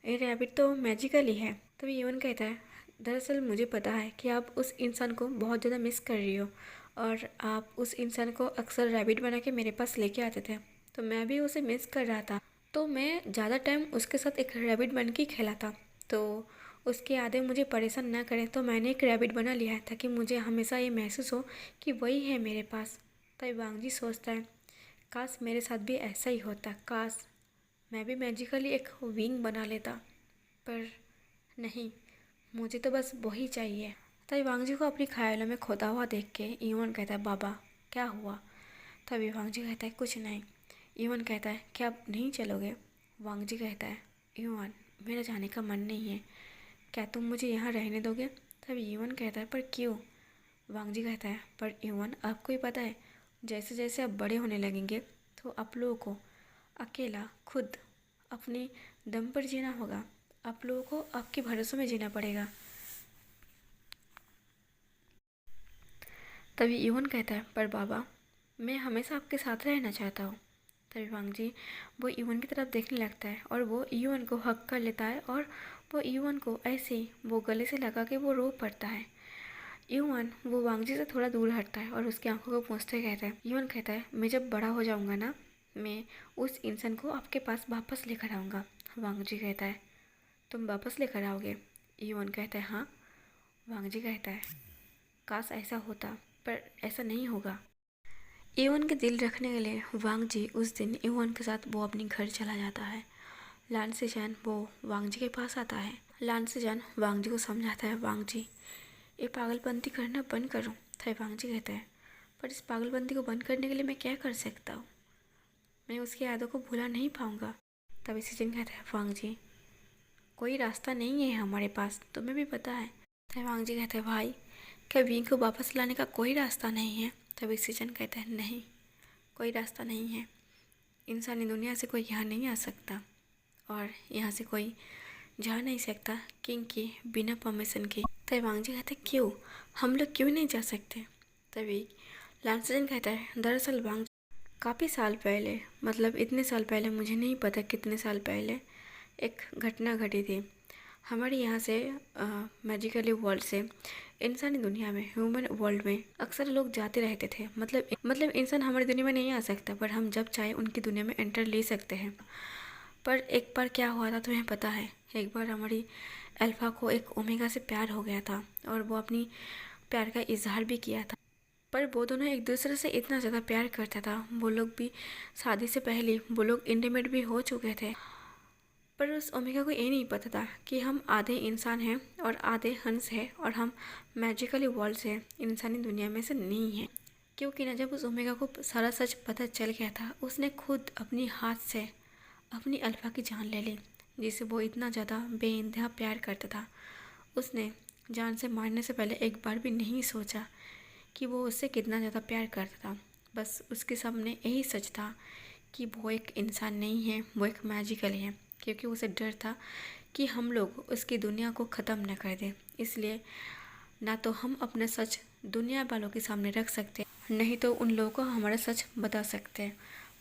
ये रैबिट तो मैजिकल ही है। तभी ईवन कहता है दरअसल मुझे पता है कि आप उस इंसान को बहुत ज़्यादा मिस कर रही हो और आप उस इंसान को अक्सर रैबिट बना के मेरे पास लेके आते थे, तो मैं भी उसे मिस कर रहा था, तो मैं ज़्यादा टाइम उसके साथ एक रैबिट बन के खेला था, तो उसकी यादें मुझे परेशान ना करें तो मैंने एक रैबिट बना लिया है ताकि मुझे हमेशा ये महसूस हो कि वही है मेरे पास। तभी वांग जी सोचता है काश मेरे साथ भी ऐसा ही होता, काश मैं भी मैजिकली एक विंग बना लेता। पर नहीं, मुझे तो बस वही चाहिए। तभी वांग जी को अपनी ख्यालों में खोता हुआ देख के ईवन कहता है, बाबा क्या हुआ? तभी वांग जी कहता है, कुछ नहीं। ईवन कहता है, क्या आप नहीं चलोगे? वांग जी कहता है, ईवन मेरा जाने का मन नहीं है, क्या तुम मुझे यहाँ रहने दोगे? तभी ईवन कहता है, पर क्यों? वांग जी कहता है, पर ईवन आपको ही पता है, जैसे जैसे आप बड़े होने लगेंगे तो आप लोगों को अकेला खुद अपने दम पर जीना होगा। आप लोगों को आपके भरोसे में जीना पड़ेगा। तभी ईवन कहता है, पर बाबा मैं हमेशा आपके साथ रहना चाहता हूँ। तभी वांग जी वो ईवन की तरफ देखने लगता है और वो ईवन को हक कर लेता है और वो ईवन को ऐसे ही वो गले से लगा के वो रो पड़ता है। ईवन वो वांग जी से थोड़ा दूर हटता है और उसकी आंखों को पूछते कहता है, ईवन कहता है, मैं जब बड़ा हो जाऊंगा ना, मैं उस इंसान को आपके पास वापस लेकर आऊँगा। वांग जी कहता है, तुम वापस लेकर आओगे? ईवन कहता है, हाँ। वांग जी कहता है, काश ऐसा होता, पर ऐसा नहीं होगा। ईवन के दिल रखने के लिए वांग जी उस दिन ईवन के साथ वो अपने घर चला जाता है। लान से जान वो वांग जी के पास आता है। लान से जान वांग जी को समझाता है, वांग जी ये पागलपंती करना बंद करो। तभी वांग जी कहता है, पर इस पागलपंती को बंद करने के लिए मैं क्या कर सकता हूँ? मैं उसकी यादों को भुला नहीं पाऊँगा। तभी सिजन कहता है, वांग जी कोई रास्ता नहीं है हमारे पास, तुम्हें भी पता है। तभी वांग जी कहते हैं, भाई क्या विंग को वापस लाने का कोई रास्ता नहीं है? तभी सिजन कहता है, नहीं कोई रास्ता नहीं है। इंसानी दुनिया से कोई यहाँ नहीं आ सकता और यहाँ से कोई जा नहीं सकता किंग की बिना परमिशन के। तभी वांग जी कहते, क्यों? हम लोग क्यों नहीं जा सकते? तभी लांसजन कहता है, दरअसल वांग काफ़ी साल पहले, मतलब इतने साल पहले मुझे नहीं पता कितने साल पहले, एक घटना घटी थी हमारे यहाँ से मैजिकली वर्ल्ड से इंसानी दुनिया में, ह्यूमन वर्ल्ड में अक्सर लोग जाते रहते थे। मतलब इंसान हमारी दुनिया में नहीं आ सकता, पर हम जब चाहे उनकी दुनिया में एंटर ले सकते हैं। पर एक बार क्या हुआ था तुम्हें पता है? एक बार हमारी अल्फा को एक ओमेगा से प्यार हो गया था और वो अपनी प्यार का इजहार भी किया था। पर वो दोनों एक दूसरे से इतना ज़्यादा प्यार करता था, वो लोग भी शादी से पहले वो लोग इंटीमेट भी हो चुके थे। पर उस ओमेगा को ये नहीं पता था कि हम आधे इंसान हैं और आधे हंस हैं और हम मैजिकली वर्ल्ड से इंसानी दुनिया में से नहीं हैं। क्योंकि ना जब उस ओमेगा को सारा सच पता चल गया था, उसने खुद अपनी हाथ से अपनी अल्फा की जान ले ली, जिसे वो इतना ज़्यादा बेइंतहा प्यार करता था। उसने जान से मारने से पहले एक बार भी नहीं सोचा कि वो उससे कितना ज़्यादा प्यार करता था। बस उसके सामने यही सच था कि वो एक इंसान नहीं है, वो एक मैजिकल है। क्योंकि उसे डर था कि हम लोग उसकी दुनिया को ख़त्म न कर दें, इसलिए ना तो हम अपना सच दुनिया वालों के सामने रख सकते, नहीं तो उन लोगों को हमारा सच बता सकते।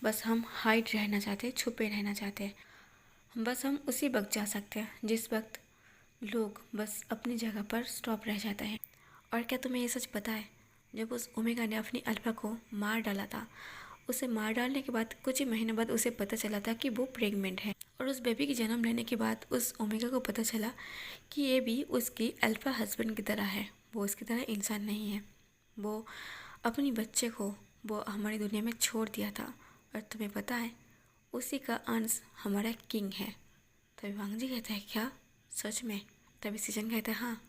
बस हम हाइड रहना चाहते, छुपे रहना चाहते। बस हम उसी वक्त जा सकते हैं जिस वक्त लोग बस अपनी जगह पर स्टॉप रह जाते हैं। और क्या तुम्हें ये सच पता है, जब उस ओमेगा ने अपनी अल्फा को मार डाला था, उसे मार डालने के बाद कुछ ही महीने बाद उसे पता चला था कि वो प्रेग्नेंट है। और उस बेबी की जन्म लेने के बाद उस ओमेगा को पता चला कि ये भी उसकी अल्फा हस्बैंड की तरह है, वो उसकी तरह इंसान नहीं है। वो अपनी बच्चे को वो हमारी दुनिया में छोड़ दिया था। और तुम्हें पता है, उसी का अंश हमारा किंग है। तभी वांग जी कहता है, क्या सच में? तभी सीजन कहता है, हाँ।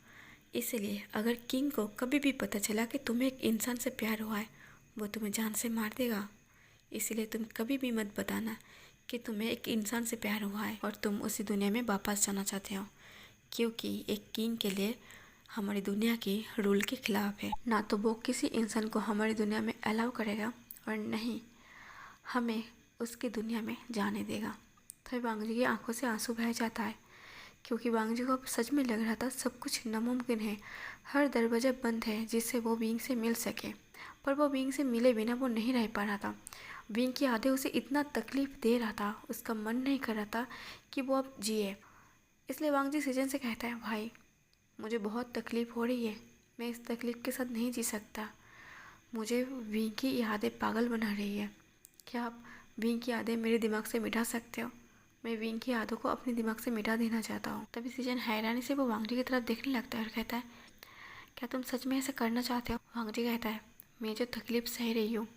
इसलिए अगर किंग को कभी भी पता चला कि तुम्हें एक इंसान से प्यार हुआ है, वो तुम्हें जान से मार देगा। इसलिए तुम कभी भी मत बताना कि तुम्हें एक इंसान से प्यार हुआ है और तुम उसी दुनिया में वापस जाना चाहते हो, क्योंकि एक किंग के लिए हमारी दुनिया की रूल के खिलाफ है। ना तो वो किसी इंसान को हमारी दुनिया में अलाउ करेगा और नहीं हमें उसकी दुनिया में जाने देगा। तभी वांग जी की आंखों से आंसू बह जाता है, क्योंकि वांग जी को अब सच में लग रहा था सब कुछ नामुमकिन है, हर दरवाज़ा बंद है जिससे वो विंग से मिल सके। पर वो विंग से मिले बिना वो नहीं रह पा रहा था। विंग की आदत उसे इतना तकलीफ़ दे रहा था, उसका मन नहीं कर रहा था कि वो अब जिए। इसलिए वांग जी सीजन से कहता है, भाई मुझे बहुत तकलीफ़ हो रही है, मैं इस तकलीफ़ के साथ नहीं जी सकता, मुझे विंग की यादें पागल बना रही है। क्या आप विंग की यादें मेरे दिमाग से मिटा सकते हो? मैं विंग की यादों को अपने दिमाग से मिटा देना चाहता हूँ। तभी सीजन हैरानी से वो वांग जी की तरफ देखने लगता है और कहता है, क्या तुम सच में ऐसा करना चाहते हो? वांग जी कहता है, मैं जो तकलीफ़ सह रही हूँ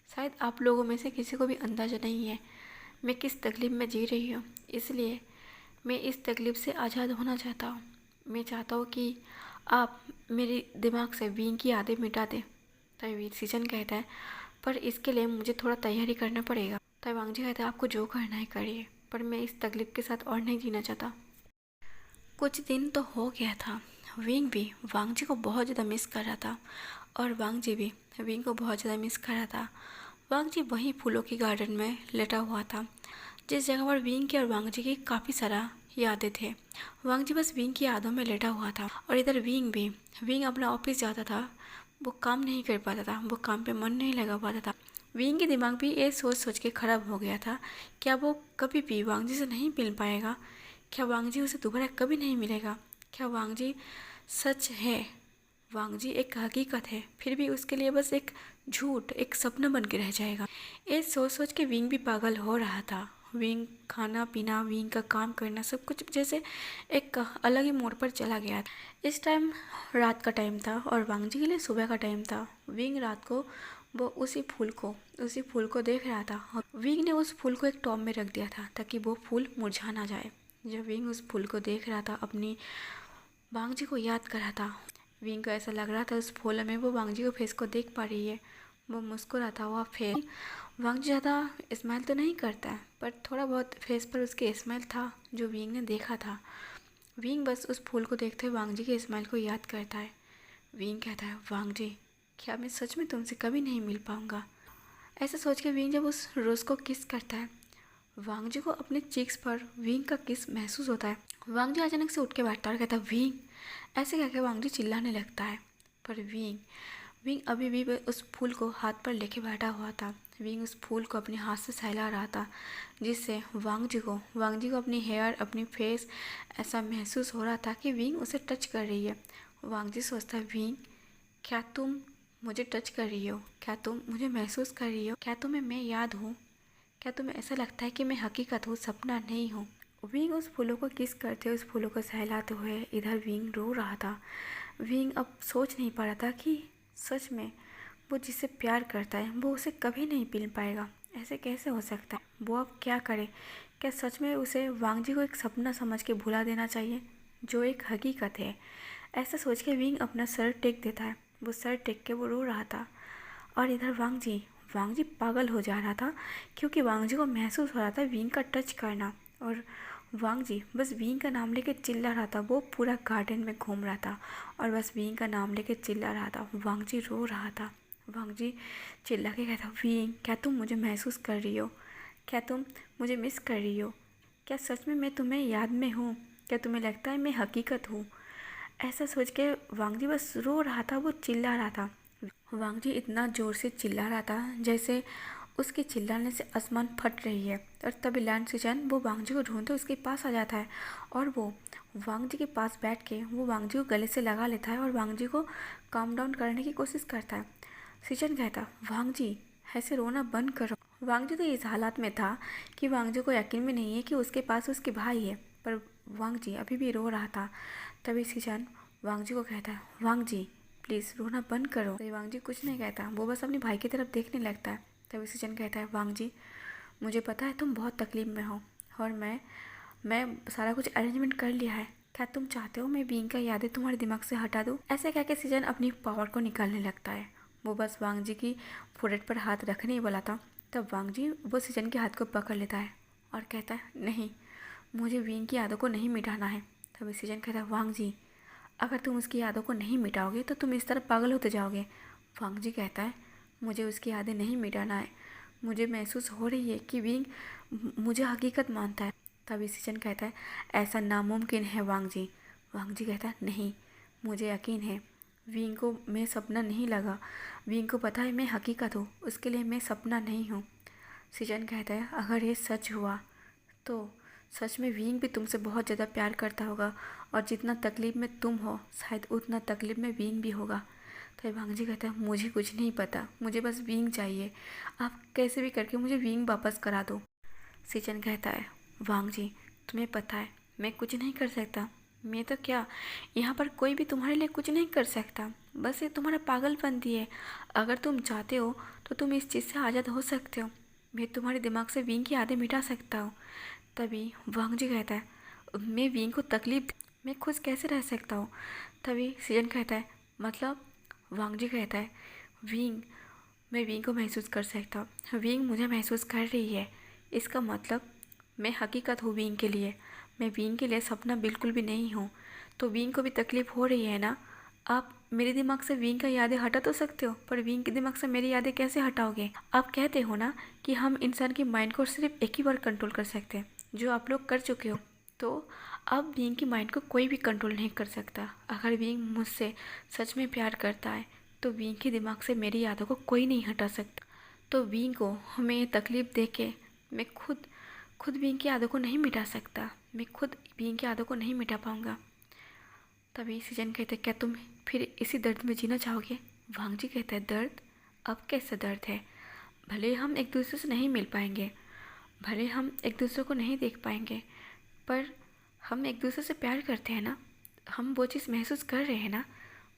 शायद आप लोगों में से किसी को भी अंदाज़ा नहीं है मैं किस तकलीफ़ में जी रही हूँ, इसलिए मैं इस तकलीफ़ से आज़ाद होना चाहता हूँ। मैं चाहता हूँ कि आप मेरे दिमाग से विंग की यादें मिटा दें। तभी सीजन कहता है, पर इसके लिए मुझे थोड़ा तैयारी करना पड़ेगा। तभी वांग जी कहता है, आपको जो करना है करिए, पर मैं इस तकलीफ़ के साथ और नहीं जीना चाहता। कुछ दिन तो हो गया था। विंग भी वांग जी को बहुत ज़्यादा मिस कर रहा था और वांग जी भी विंग को बहुत ज़्यादा मिस कर रहा था। वांग जी वहीं फूलों की गार्डन में लेटा हुआ था, जिस जगह पर विंग की और वांग जी की काफ़ी सारा यादें थे। वांग जी बस विंग की यादों में लेटा हुआ था और इधर विंग अपना ऑफिस जाता था, वो काम नहीं कर पाता था, वो काम पे मन नहीं लगा पाता था। विंग के दिमाग भी ये सोच सोच के ख़राब हो गया था, क्या वो कभी भी वांग जी से नहीं मिल पाएगा, क्या वांग जी उसे दोबारा कभी नहीं मिलेगा, क्या वांग जी सच है, वांग जी एक हकीकत है, फिर भी उसके लिए बस एक झूठ, एक सपना बन के रह जाएगा। ये सोच सोच के विंग भी पागल हो रहा था। विंग खाना पीना, विंग का काम करना, सब कुछ जैसे एक अलग ही मोड़ पर चला गया। इस टाइम रात का टाइम था और वांग जी के लिए सुबह का टाइम था। विंग रात को वो उसी फूल को देख रहा था। विंग ने उस फूल को एक टॉब में रख दिया था ताकि वो फूल मुरझा ना जाए। जब विंग उस फूल को देख रहा था, अपनी वांग जी को याद कर रहा था। विंग को ऐसा लग रहा था उस फूल में वो वांग जी को फेस को देख पा रही है। वो मुस्कुराता हुआ फेस। वांग जी ज़्यादा स्माइल तो नहीं करता है, पर थोड़ा बहुत फेस पर उसके स्माइल था जो विंग ने देखा था। विंग बस उस फूल को देखते हुए वांग जी के स्माइल को याद करता है। विंग कहता है, वांग जी क्या मैं सच में तुमसे कभी नहीं मिल पाऊँगा। ऐसा सोच के विंग जब उस रोज़ को किस करता है, वांग जी को अपने चीक्स पर विंग का किस महसूस होता है। वांग जी अचानक से उठ के बैठता है और कहता है, विंग। ऐसे कहकर वांग जी चिल्लाने लगता है, पर विंग अभी भी उस फूल को हाथ पर लेके बैठा हुआ था। विंग उस फूल को अपने हाथ से सहला रहा था, जिससे वांग जी को अपनी हेयर, अपनी फेस ऐसा महसूस हो रहा था कि विंग उसे टच कर रही है। वांग जी सोचता है, विंग क्या तुम मुझे टच कर रही हो, क्या तुम मुझे महसूस कर रही हो, क्या तुम्हें मैं याद हूँ, क्या तुम्हें ऐसा लगता है कि मैं हकीकत हूँ, सपना नहीं हूँ। विंग उस फूलों को किस करते, उस फूलों को सहलाते हुए इधर विंग रो रहा था। विंग अब सोच नहीं पा रहा था कि सच में वो जिससे प्यार करता है वो उसे कभी नहीं मिल पाएगा। ऐसे कैसे हो सकता है, वो अब क्या करे। क्या सच में उसे वांग जी को एक सपना समझ के भुला देना चाहिए जो एक हकीकत है। ऐसा सोच के विंग अपना सर टेक देता है। वो सर टेक के वो रो रहा था और इधर वांग जी पागल हो जा रहा था, क्योंकि वांग जी को महसूस हो रहा था विंग का टच करना। और वांग जी बस विंग का नाम लेके चिल्ला रहा था। वो पूरा गार्डन में घूम रहा था और बस विंग का नाम लेके चिल्ला रहा था। वांग जी रो रहा था। वांग जी चिल्ला के कहता, विंग क्या तुम मुझे महसूस कर रही हो, क्या तुम मुझे मिस कर रही हो, क्या सच में मैं तुम्हें याद में हूँ, क्या तुम्हें लगता है मैं हकीकत हूँ। ऐसा सोच के वांग जी बस रो रहा था, वो चिल्ला रहा था। वांग जी इतना ज़ोर से चिल्ला रहा था जैसे उसके चिल्लाने से आसमान फट रही है। और तभी लैंड सिचन वो वांग जी को ढूंढते उसके पास आ जाता है और वो वांग जी के पास बैठ के वो वांग जी को गले से लगा लेता है और वांग जी को काम डाउन करने की कोशिश करता है। सिचन कहता, वांग जी ऐसे रोना बंद करो। वांग जी तो इस हालात में था कि वांग जी को यकीन भी नहीं है कि उसके पास उसके भाई है, पर वांग जी अभी भी रो रहा था। तभी सिचन वांग जी को कहता है, वांग जी प्लीज़ रोना बंद करो। तो वांग जी कुछ नहीं कहता, वो बस अपने भाई की तरफ देखने लगता है। तभी सिचन कहता है, वांग जी मुझे पता है तुम बहुत तकलीफ में हो और मैं सारा कुछ अरेंजमेंट कर लिया है। क्या तुम चाहते हो मैं विंग का यादें तुम्हारे दिमाग से हटा दूँ। ऐसे कह के सिचन अपनी पावर को निकालने लगता है। वो बस वांग जी की फोrehead पर हाथ रखने ही वाला था, तब वांग जी वो सिचन के हाथ को पकड़ लेता है और कहता है, नहीं मुझे विंग की यादों को नहीं मिटाना है। तभी सिचन कहता है, वांग जी अगर तुम उसकी यादों को नहीं मिटाओगे तो तुम इस तरह पागल होते जाओगे। वांग जी कहता है, मुझे उसकी यादें नहीं मिटाना है, मुझे महसूस हो रही है कि विंग मुझे हकीकत मानता है। तभी सिचन कहता है, ऐसा नामुमकिन है वांग जी। वांग जी कहता है, नहीं मुझे यकीन है, विंग को मैं सपना नहीं लगा, विंग को पता है मैं हकीकत हूँ, उसके लिए मैं सपना नहीं हूँ। सिचन कहता है, अगर ये सच हुआ तो सच में विंग भी तुमसे बहुत ज़्यादा प्यार करता होगा और जितना तकलीफ़ में तुम हो शायद उतना तकलीफ़ में विंग भी होगा। तो वांग जी कहता है, मुझे कुछ नहीं पता, मुझे बस विंग चाहिए, आप कैसे भी करके मुझे विंग वापस करा दो। सिचन कहता है, वांग जी तुम्हें पता है मैं कुछ नहीं कर सकता, मैं तो क्या, यहाँ पर कोई भी तुम्हारे लिए कुछ नहीं कर सकता, बस ये तुम्हारा पागलपंती है। अगर तुम चाहते हो तो तुम इस चीज़ से आज़ाद हो सकते हो। मैं तुम्हारे दिमाग से विंग की यादें मिटा सकता हूँ। तभी वांग जी कहता है, मैं विंग को तकलीफ मैं खुश कैसे रह सकता हूँ। तभी सीजन कहता है, मतलब वांग जी कहता है, विंग, मैं विंग को महसूस कर सकता हूँ, विंग मुझे महसूस कर रही है। इसका मतलब मैं हकीकत हूँ विंग के लिए, मैं विंग के लिए सपना बिल्कुल भी नहीं हूँ। तो विंग को भी तकलीफ़ हो रही है ना। आप मेरे दिमाग से विंग का यादें हटा तो सकते हो, पर विंग के दिमाग से मेरी यादें कैसे हटाओगे। आप कहते हो ना कि हम इंसान की माइंड को सिर्फ एक ही बार कंट्रोल कर सकते हैं, जो आप लोग कर चुके हो। तो अब विंग की माइंड को कोई भी कंट्रोल नहीं कर सकता। अगर विंग मुझसे सच में प्यार करता है तो विंग के दिमाग से मेरी यादों को कोई नहीं हटा सकता। तो विंग को हमें ये तकलीफ़ दे के मैं खुद खुद विंग की यादों को नहीं मिटा सकता, मैं खुद विंग की यादों को नहीं मिटा पाऊँगा। तभी सीजन कहते, क्या तुम फिर इसी दर्द में जीना चाहोगे। वांग जी कहता है, दर्द, अब कैसा दर्द है। भले हम एक दूसरे से नहीं मिल पाएंगे, भले हम एक दूसरे को नहीं देख पाएंगे, पर हम एक दूसरे से प्यार करते हैं ना, हम वो चीज़ महसूस कर रहे हैं ना।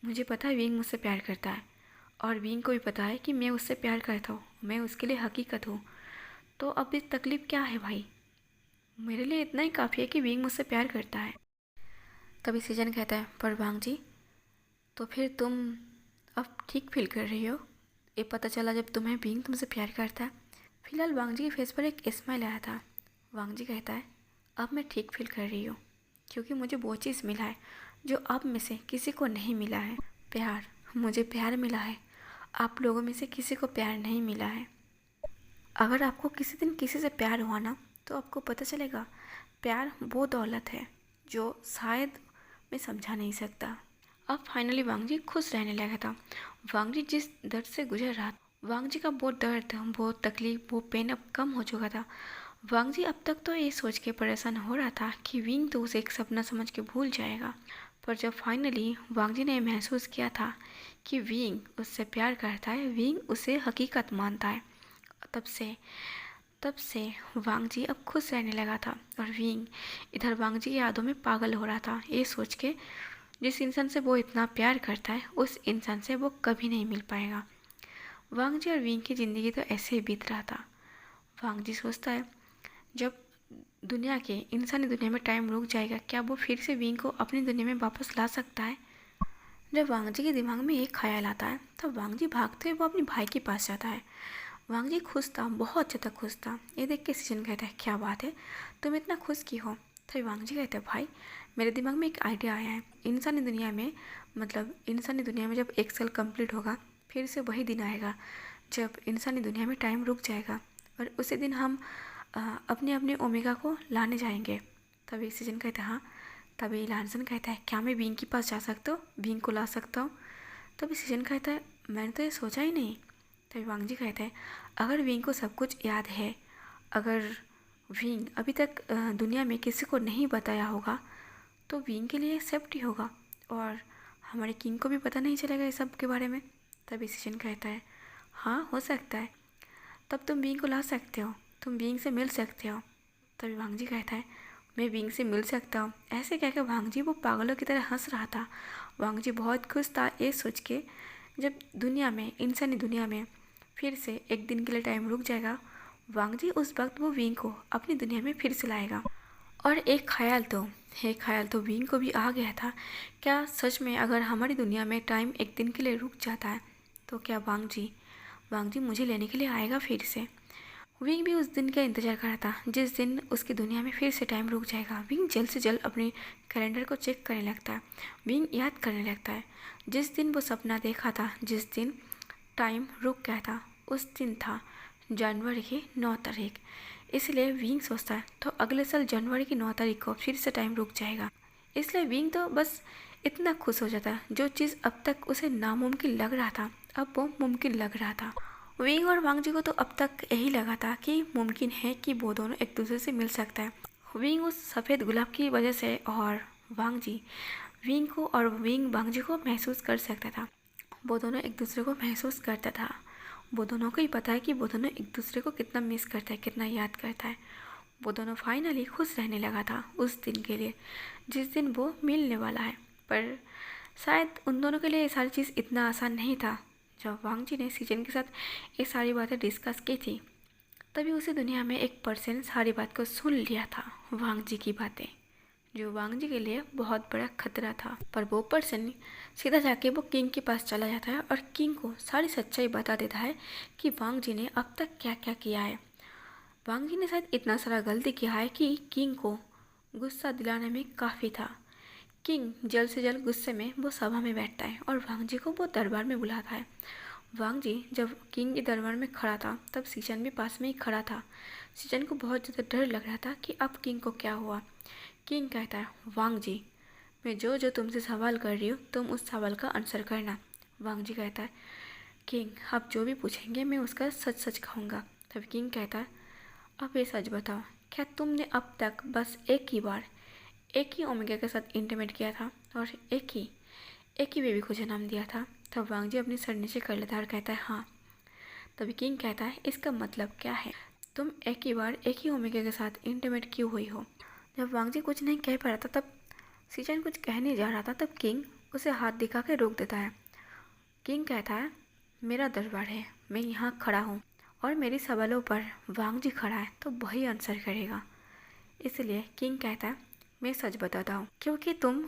मुझे पता है विंग मुझसे प्यार करता है, और विंग को भी पता है कि मैं उससे प्यार करता हूँ, मैं उसके लिए हकीकत हूँ। तो अब इस तकलीफ़ क्या है भाई, मेरे लिए इतना ही काफ़ी है कि विंग मुझसे प्यार करता है। तभी सीजन कहता है, पर वांग जी, तो फिर तुम अब ठीक फील कर रही हो, ये पता चला जब तुम्हें विंग तुमसे प्यार करता है। फिलहाल वांग जी के फेस पर एक स्माइल आया था। वांग जी कहता है, अब मैं ठीक फील कर रही हूँ, क्योंकि मुझे वो चीज़ मिला है जो आप में से किसी को नहीं मिला है। प्यार, मुझे प्यार मिला है, आप लोगों में से किसी को प्यार नहीं मिला है। अगर आपको किसी दिन किसी से प्यार हुआ ना, तो आपको पता चलेगा प्यार वो दौलत है जो शायद मैं समझा नहीं सकता। अब फाइनली वांग जी खुश रहने लगा था। वांग जी जिस दर्द से गुजर रहा था, वांग जी का वो दर्द, वो तकलीफ, वो पेन अब कम हो चुका था। वांग जी अब तक तो ये सोच के परेशान हो रहा था कि विंग तो उसे एक सपना समझ के भूल जाएगा, पर जब फाइनली वांग जी ने महसूस किया था कि विंग उससे प्यार करता है, विंग उसे हकीकत मानता है, तब से वांग जी अब खुश रहने लगा था। और विंग इधर वांग जी की यादों में पागल हो रहा था, ये सोच के जिस इंसान से वो इतना प्यार करता है उस इंसान से वो कभी नहीं मिल पाएगा। वांग जी और विंग की ज़िंदगी तो ऐसे ही बीत रहा था। वांग जी सोचता है, जब दुनिया के इंसानी दुनिया में टाइम रुक जाएगा, क्या वो फिर से विंग को अपनी दुनिया में वापस ला सकता है। जब वांग जी के दिमाग में एक ख्याल आता है तब वांग जी भागते हुए वो अपने भाई के पास जाता है। वांग जी खुश था, बहुत ज़्यादा खुश था। ये देख के सीजन कहता है, क्या बात है, तुम इतना खुश क्यों हो। तो वांग जी कहते हैं, भाई मेरे दिमाग में एक आइडिया आया है। इंसानी दुनिया में, मतलब इंसानी दुनिया में जब 1 साल कंप्लीट होगा, फिर से वही दिन आएगा जब इंसानी दुनिया में टाइम रुक जाएगा, और उसी दिन हम अपने अपने ओमेगा को लाने जाएंगे। तभी सीजन कहता है, हाँ। तभी लार्सन कहता है, क्या मैं विंग के पास जा सकता हूँ, विंग को ला सकता हूँ। तभी सीजन कहता है, मैंने तो ये सोचा ही नहीं। तभी वांग जी कहते हैं, अगर विंग को सब कुछ याद है, अगर विंग अभी तक दुनिया में किसी को नहीं बताया होगा, तो विंग के लिए सेफ्टी होगा, और हमारे किंग को भी पता नहीं चलेगा इस सब के बारे में। तभी सीजन कहता है, हाँ हो सकता है, तब तुम विंग को ला सकते हो, तुम विंग से मिल सकते हो। तभी वांग जी कहता है, मैं विंग से मिल सकता हूँ। ऐसे कहकर वांग जी वो पागलों की तरह हंस रहा था। वांग जी बहुत खुश था ये सोच के, जब दुनिया में, इंसानी दुनिया में फिर से एक दिन के लिए टाइम रुक जाएगा, वांग जी उस वक्त वो विंग को अपनी दुनिया में फिर से लाएगा। और एक ख्याल तो विंग को भी आ गया था, क्या सच में अगर हमारी दुनिया में टाइम एक दिन के लिए रुक जाता है तो क्या वांग जी मुझे लेने के लिए आएगा फिर से। विंग भी उस दिन का इंतज़ार कर रहा था जिस दिन उसकी दुनिया में फिर से टाइम रुक जाएगा। विंग जल्द से जल्द अपने कैलेंडर को चेक करने लगता है। विंग याद करने लगता है जिस दिन वो सपना देखा था, जिस दिन टाइम रुक गया था, उस दिन था जनवरी की 9 तारीख। इसलिए विंग सोचता है तो अगले साल जनवरी की 9 तारीख को फिर से टाइम रुक जाएगा। इसलिए विंग तो बस इतना खुश हो जाता है, जो चीज़ अब तक उसे नामुमकिन लग रहा था अब वो मुमकिन लग रहा था। विंग और वांग जी को तो अब तक यही लगा था कि मुमकिन है कि वो दोनों एक दूसरे से मिल सकता है। विंग उस सफ़ेद गुलाब की वजह से, और वांग जी विंग को और विंग वांग जी को महसूस कर सकता था। वो दोनों एक दूसरे को महसूस करता था। वो दोनों को ही पता है कि वो दोनों एक दूसरे को कितना मिस करता है, कितना याद करता है। वो दोनों फाइनली खुश रहने लगा था उस दिन के लिए जिस दिन वो मिलने वाला है। पर शायद उन दोनों के लिए ये सारी चीज़ इतना आसान नहीं था। जब वांग जी ने सीजन के साथ ये सारी बातें डिस्कस की थी तभी उसी दुनिया में एक पर्सन सारी बात को सुन लिया था, वांग जी की बातें, जो वांग जी के लिए बहुत बड़ा खतरा था। पर वो पर्सन सीधा जाके वो किंग के पास चला जाता है और किंग को सारी सच्चाई बता देता है कि वांग जी ने अब तक क्या क्या किया है। वांग जी ने शायद इतना सारा गलती किया है कि किंग को गुस्सा दिलाने में काफ़ी था। किंग जल्द से जल्द गुस्से में वो सभा में बैठता है और वांग जी को वो दरबार में बुलाता है। वांग जी जब किंग के दरबार में खड़ा था तब सीजन भी पास में ही खड़ा था। सीजन को बहुत ज़्यादा डर लग रहा था कि अब किंग को क्या हुआ। किंग कहता है, वांग जी मैं जो जो तुमसे सवाल कर रही हूँ तुम उस सवाल का आंसर करना। वांग जी कहता है, किंग आप जो भी पूछेंगे मैं उसका सच सच कहूँगा। तब किंग कहता है, अब ये सच बताओ, क्या तुमने अब तक बस एक ही बार एक ही ओमेगा के साथ इंटीमेट किया था और एक ही बेबी को जन्म दिया था? तब वांग जी अपनी सर नीचे कर लेता है और कहता है, हाँ। तभी किंग कहता है, इसका मतलब क्या है? तुम एक ही बार एक ही ओमेगा के साथ इंटीमेट क्यों हुई हो? जब वांग जी कुछ नहीं कह पा रहा था तब सीजन कुछ कहने जा रहा था तब किंग उसे हाथ दिखा के रोक देता है। किंग कहता है, मेरा दरबार है, मैं यहाँ खड़ा हूँ और मेरे सवालों पर वांग जी खड़ा है तो वही आंसर करेगा। इसलिए किंग कहता है, मैं सच बताता हूँ, क्योंकि तुम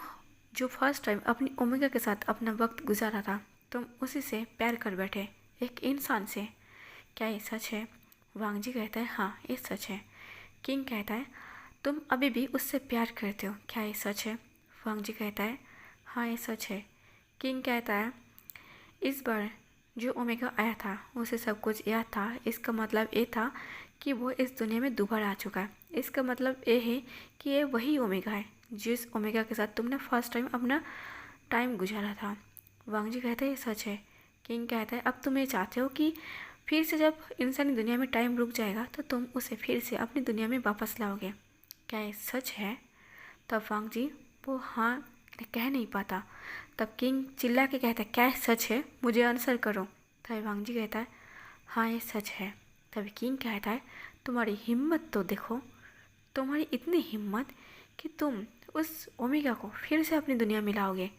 जो फर्स्ट टाइम अपनी ओमेगा के साथ अपना वक्त गुजारा था तुम उसी से प्यार कर बैठे, एक इंसान से। क्या ये सच है? वांग जी कहता है, हाँ ये सच है। किंग कहता है, तुम अभी भी उससे प्यार करते हो, क्या ये सच है? वांग जी कहता है, हाँ ये सच है। किंग कहता है, इस बार जो ओमेगा आया था उसे सब कुछ याद था, इसका मतलब ये था कि वो इस दुनिया में दोबारा आ चुका है। इसका मतलब ये है कि ये वही ओमेगा है जिस ओमेगा के साथ तुमने फर्स्ट टाइम अपना टाइम गुजारा था। वांग जी कहते हैं, ये सच है। किंग कहता है, अब तुम ये चाहते हो कि फिर से जब इंसानी दुनिया में टाइम रुक जाएगा तो तुम उसे फिर से अपनी दुनिया में वापस लाओगे, क्या ये सच है? तब वांग जी वो हाँ कह नहीं पाता। तब किंग चिल्ला के कहता है, क्या ये सच है? मुझे आंसर करो। तब वांग जी कहता है, हाँ ये सच है। तब किंग कहता है, तुम्हारी हिम्मत तो देखो, तुम्हारी इतनी हिम्मत कि तुम उस ओमेगा को फिर से अपनी दुनिया में लाओगे।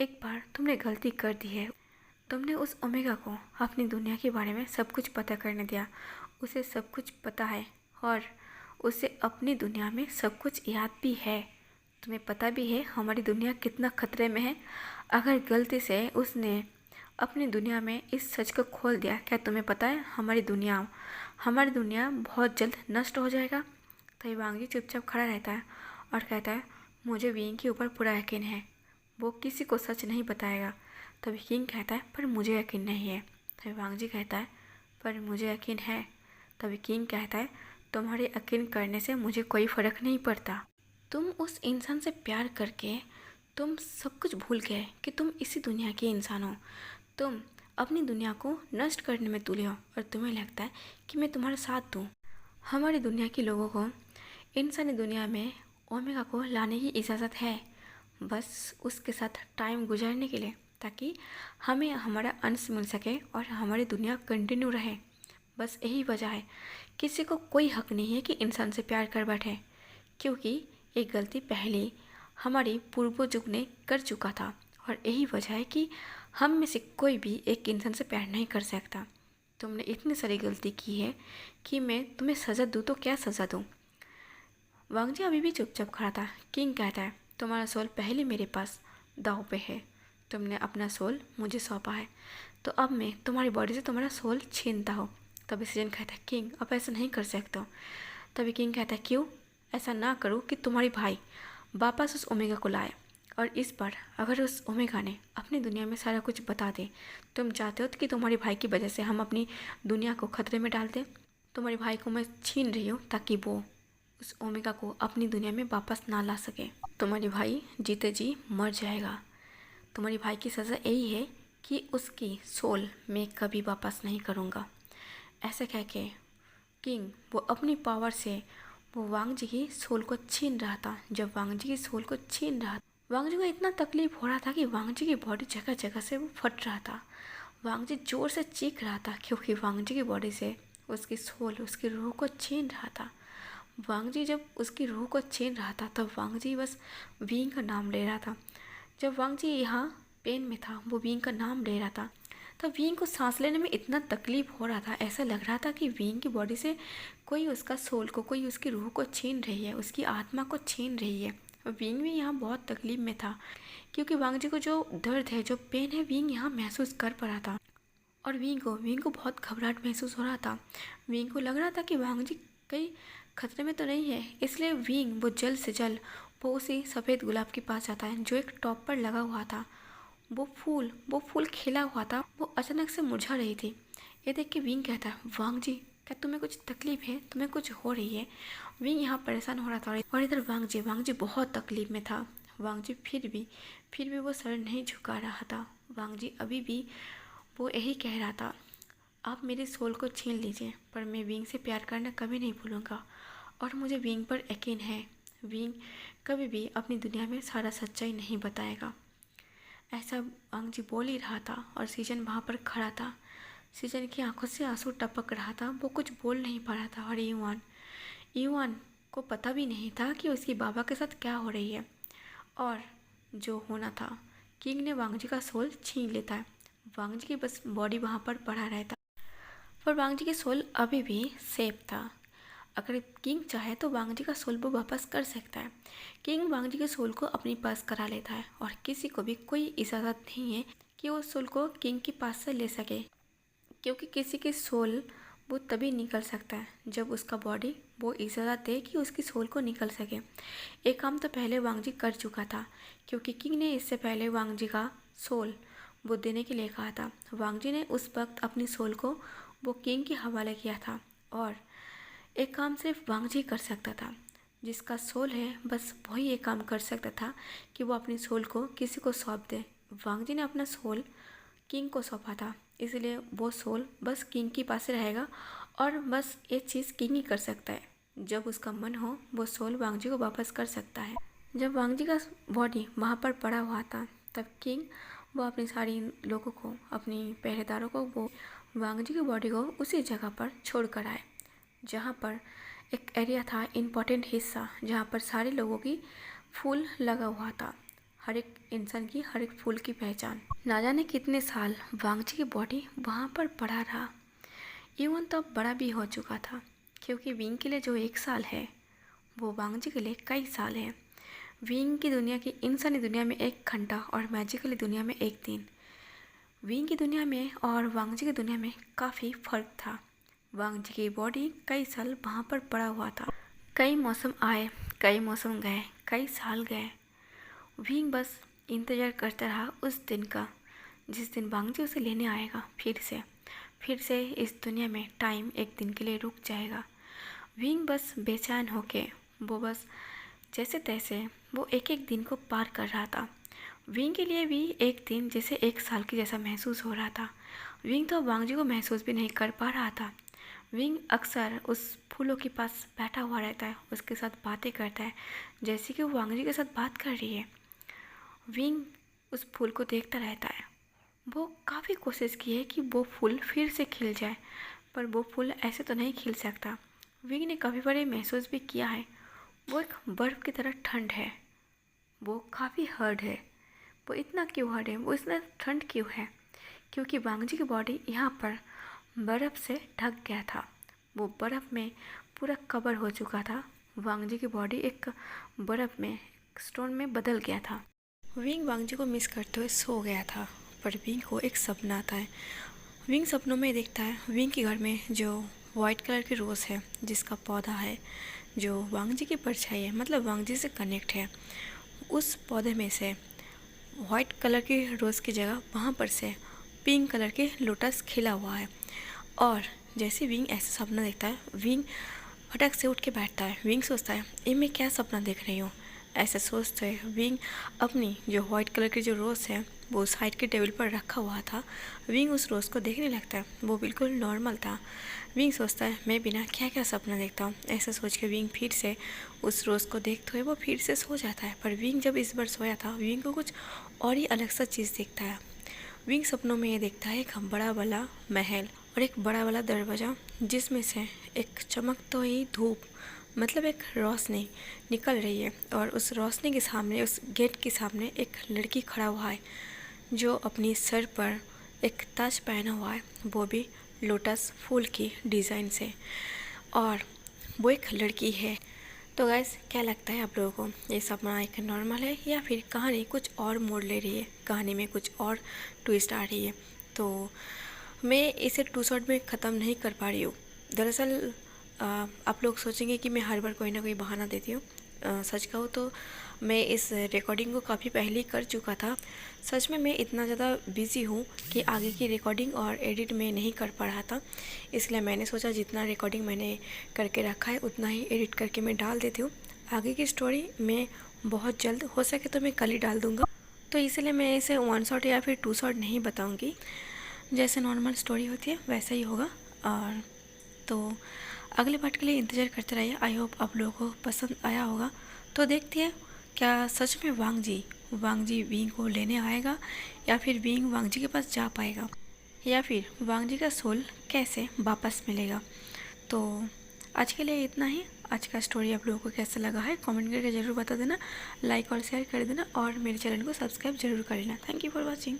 एक बार तुमने गलती कर दी है, तुमने उस ओमेगा को अपनी दुनिया के बारे में सब कुछ पता करने दिया। उसे सब कुछ पता है और उसे अपनी दुनिया में सब कुछ याद भी है। तुम्हें पता भी है हमारी दुनिया कितना खतरे में है। अगर गलती से उसने अपनी दुनिया में इस सच को खोल दिया, क्या तुम्हें पता है हमारी दुनिया बहुत जल्द नष्ट हो जाएगा। तभी वांग जी चुपचाप खड़ा रहता है और कहता है, मुझे विंग के ऊपर पूरा यकीन है, वो किसी को सच नहीं बताएगा। तभी किंग कहता है, पर मुझे यकीन नहीं है। तभी वांग जी कहता है, पर मुझे यकीन है। तभी किंग कहता है, तुम्हारे यकीन करने से मुझे कोई फ़र्क नहीं पड़ता। तुम उस इंसान से प्यार करके तुम सब कुछ भूल गए कि तुम इसी दुनिया के इंसान हो। तुम अपनी दुनिया को नष्ट करने में तुले हो और तुम्हें लगता है कि मैं तुम्हारा साथ दूँ। हमारी दुनिया के लोगों को इंसानी दुनिया में ओमेगा को लाने की इजाज़त है, बस उसके साथ टाइम गुजारने के लिए, ताकि हमें हमारा अंश मिल सके और हमारी दुनिया कंटिन्यू रहे। बस यही वजह है। किसी को कोई हक नहीं है कि इंसान से प्यार कर बैठे, क्योंकि एक गलती पहले हमारे पूर्वजों ने कर चुका था और यही वजह है कि हम में से कोई भी एक इंसान से प्यार नहीं कर सकता। तुमने इतनी सारी गलती की है कि मैं तुम्हें सज़ा दूँ तो क्या सज़ा दूँ। वांग जी अभी भी चुपचाप खड़ा था। किंग कहता है, तुम्हारा सोल पहले मेरे पास दाव पे है। तुमने अपना सोल मुझे सौंपा है तो अब मैं तुम्हारी बॉडी से तुम्हारा सोल छीनता हूँ। तभी सीजन कहता है, किंग आप ऐसा नहीं कर सकते हो। तभी किंग कहता है, क्यों ऐसा ना करो कि तुम्हारी भाई वापस उस ओमेगा को लाए, और इस बार अगर उस ओमेगा ने अपनी दुनिया में सारा कुछ बता दे। तुम चाहते हो कि तुम्हारे भाई की वजह से हम अपनी दुनिया को खतरे में डाल दें। तुम्हारे भाई को मैं छीन रही हूँ ताकि वो उस ओमेगा को अपनी दुनिया में वापस ना ला सके। तुम्हारी भाई जीते जी मर जाएगा। तुम्हारी भाई की सज़ा यही है कि उसकी सोल मैं कभी वापस नहीं करूँगा। ऐसे कह के किंग वो अपनी पावर से वो वांग जी की सोल को छीन रहा था। जब वांग जी की सोल को छीन रहा था, वांग जी को इतना तकलीफ हो रहा था कि वांग जी की बॉडी जगह जगह से वो फट रहा था। वांग जी जोर से चीख रहा था क्योंकि वांग जी की बॉडी से उसकी सोल, उसकी रूह को छीन रहा था। वांग जी जब उसकी रूह को छीन रहा था तब वांग जी बस विंग का नाम ले रहा था। जब वांग जी यहाँ पेन में था वो विंग का नाम ले रहा था तब विंग को सांस लेने में इतना तकलीफ हो रहा था, ऐसा लग रहा था कि विंग की बॉडी से कोई उसका सोल को, कोई उसकी रूह को छीन रही है, उसकी आत्मा को छीन रही है। विंग भी यहाँ बहुत तकलीफ में था क्योंकि वांग जी को जो दर्द है, जो पेन है, विंग यहाँ महसूस कर पा रहा था। और विंग को बहुत घबराहट महसूस हो रहा था। विंग को लग रहा था कि वांग जी कहीं खतरे में तो नहीं है, इसलिए विंग वो जल्द से जल्द वो उसी सफ़ेद गुलाब के पास जाता है जो एक टॉप पर लगा हुआ था। वो फूल खिला हुआ था, वो अचानक से मुरझा रही थी। ये देख के विंग कहता है, वांग जी क्या तुम्हें कुछ तकलीफ है, तुम्हें कुछ हो रही है? विंग यहाँ परेशान हो रहा था और इधर वांग जी बहुत तकलीफ में था। वांग जी फिर भी वो सर नहीं झुका रहा था। वांग जी अभी भी वो यही कह रहा था, आप मेरे सोल को छीन लीजिए पर मैं विंग से प्यार करना कभी नहीं भूलूंगा और मुझे विंग पर यकीन है। विंग कभी भी अपनी दुनिया में सारा सच्चाई नहीं बताएगा। ऐसा वांग जी बोल ही रहा था और सीजन वहाँ पर खड़ा था। सीजन की आंखों से आंसू टपक रहा था, वो कुछ बोल नहीं पा रहा था। और यूआन को पता भी नहीं था कि उसकी बाबा के साथ क्या हो रही है और जो होना था। किंग ने वांग जी का सोल छीन लेता है। वांग जी की बस बॉडी वहाँ पर पड़ा रहता, पर वांग जी की सोल अभी भी सेफ था। अगर किंग चाहे तो वांग जी का सोल वो वापस कर सकता है। किंग वांग जी के सोल को अपने पास करा लेता है और किसी को भी कोई इजाज़त नहीं है कि वो सोल को किंग के पास से ले सके, क्योंकि किसी की सोल वो तभी निकल सकता है जब उसका बॉडी वो इजाज़त दे कि उसकी सोल को निकल सके। एक काम तो पहले वांग जी कर चुका था क्योंकि किंग ने इससे पहले वांग जी का सोल वो देने के लिए कहा था। वांग जी ने उस वक्त अपनी सोल को वो किंग के हवाले किया था और एक काम सिर्फ वांग जी कर सकता था। जिसका सोल है बस वही एक काम कर सकता था कि वो अपनी सोल को किसी को सौंप दे। वांग जी ने अपना सोल किंग को सौंपा था, इसलिए वो सोल बस किंग के पास रहेगा और बस ये चीज़ किंग ही कर सकता है। जब उसका मन हो वो सोल वांग जी को वापस कर सकता है। जब वांग जी का बॉडी वहाँ पर पड़ा हुआ था तब किंग वो अपनी सारी लोगों को, अपनी पहरेदारों को, वो वांग जी की बॉडी को उसी जगह पर छोड़ कर आए जहाँ पर एक एरिया था, इम्पोर्टेंट हिस्सा, जहाँ पर सारे लोगों की फूल लगा हुआ था। हर एक इंसान की हर एक फूल की पहचान। ना जाने कितने साल वांग जी की बॉडी वहाँ पर पड़ा रहा। इवन तो अब बड़ा भी हो चुका था क्योंकि विंग के लिए जो एक साल है वो वांग जी के लिए कई साल है। विंग की दुनिया की, इंसानी दुनिया में एक घंटा और मैजिकली दुनिया में एक दिन। विंग की दुनिया में और वांग जी की दुनिया में काफ़ी फर्क था। वांग जी की बॉडी कई साल वहाँ पर पड़ा हुआ था। कई मौसम आए, कई मौसम गए, कई साल गए। विंग बस इंतज़ार करता रहा उस दिन का जिस दिन वांग जी उसे लेने आएगा। फिर से इस दुनिया में टाइम एक दिन के लिए रुक जाएगा। विंग बस बेचैन होके वो बस जैसे तैसे वो एक एक दिन को पार कर रहा था। विंग के लिए भी एक दिन जैसे एक साल की जैसा महसूस हो रहा था। विंग तो वांग जी को महसूस भी नहीं कर पा रहा था। विंग अक्सर उस फूलों के पास बैठा हुआ रहता है, उसके साथ बातें करता है जैसे कि वो वांग जी के साथ बात कर रही है। विंग उस फूल को देखता रहता है। वो काफ़ी कोशिश की है कि वो फूल फिर से खिल जाए, पर वो फूल ऐसे तो नहीं खिल सकता। विंग ने कभी बार महसूस भी किया है वो एक बर्फ़ की तरह ठंड है। वो काफ़ी हर्ड है। वो इतना क्यों हर्ड है, वो इतना ठंड क्यों है? क्योंकि वांग जी की बॉडी यहाँ पर बर्फ़ से ढक गया था। वो बर्फ़ में पूरा कवर हो चुका था। वांग जी की बॉडी एक बर्फ़ में, स्टोन में बदल गया था। विंग वांग जी को मिस करते हुए सो गया था, पर विंग को एक सपना आता है। विंग सपनों में देखता है विंग के घर में जो वाइट कलर की रोज़ है, जिसका पौधा है, जो वांग जी की परछाई है, मतलब वांग जी से कनेक्ट है। उस पौधे में से वाइट कलर की रोज़ की जगह वहाँ पर से पिंक कलर के लोटस खिला हुआ है। और जैसे विंग ऐसा सपना देखता है, विंग फटक से उठ के बैठता है। विंग सोचता है ये मैं क्या सपना देख रही हूँ। ऐसा सोचते हुए विंग अपनी जो वाइट कलर की जो रोज़ है वो साइड के टेबल पर रखा हुआ था। विंग उस रोज़ को देखने लगता है, वो बिल्कुल नॉर्मल था। विंग सोचता है मैं बिना क्या क्या सपना देखता हूँ। ऐसा सोच के विंग फिर से उस रोज़ को देखते हुए वो फिर से सो जाता है। पर विंग जब इस बार सोया था, विंग को कुछ और ही अलग सा चीज़ दिखता है। विंग सपनों में ये देखता है एक बड़ा वाला महल और एक बड़ा वाला दरवाज़ा, जिसमें से एक चमकती हुई धूप मतलब एक रोशनी निकल रही है और उस रोशनी के सामने, उस गेट के सामने एक लड़की खड़ा हुआ है जो अपनी सर पर एक ताज पहना हुआ है, वो भी लोटस फूल की डिज़ाइन से, और वो एक लड़की है। तो गैस, क्या लगता है आप लोगों को, ये सपना एक नॉर्मल है या फिर कहानी कुछ और मोड़ ले रही है, कहानी में कुछ और ट्विस्ट आ रही है? तो मैं इसे 2 शॉट में ख़त्म नहीं कर पा रही हूँ। दरअसल आप लोग सोचेंगे कि मैं हर बार कोई ना कोई बहाना देती हूँ। सच कहूँ तो मैं इस रिकॉर्डिंग को काफ़ी पहले ही कर चुका था। सच में मैं इतना ज़्यादा बिज़ी हूँ कि आगे की रिकॉर्डिंग और एडिट में नहीं कर पा रहा था, इसलिए मैंने सोचा जितना रिकॉर्डिंग मैंने करके रखा है उतना ही एडिट करके मैं डाल देती हूँ। आगे की स्टोरी मैं बहुत जल्द, हो सके तो मैं कल ही डाल दूँगा। तो इसलिए मैं इसे 1 शॉट या फिर 2 शॉट नहीं बताऊँगी, जैसे नॉर्मल स्टोरी होती है वैसा ही होगा। और तो अगले पार्ट के लिए इंतज़ार करते रहिए। आई होप आप लोगों को पसंद आया होगा। तो देखते हैं क्या सच में वांग जी विंग को लेने आएगा, या फिर विंग वांग जी के पास जा पाएगा, या फिर वांग जी का सोल कैसे वापस मिलेगा। तो आज के लिए इतना ही। आज का स्टोरी आप लोगों को कैसा लगा है कमेंट करके ज़रूर बता देना, लाइक और शेयर कर देना, और मेरे चैनल को सब्सक्राइब जरूर कर लेना। Thank you for watching.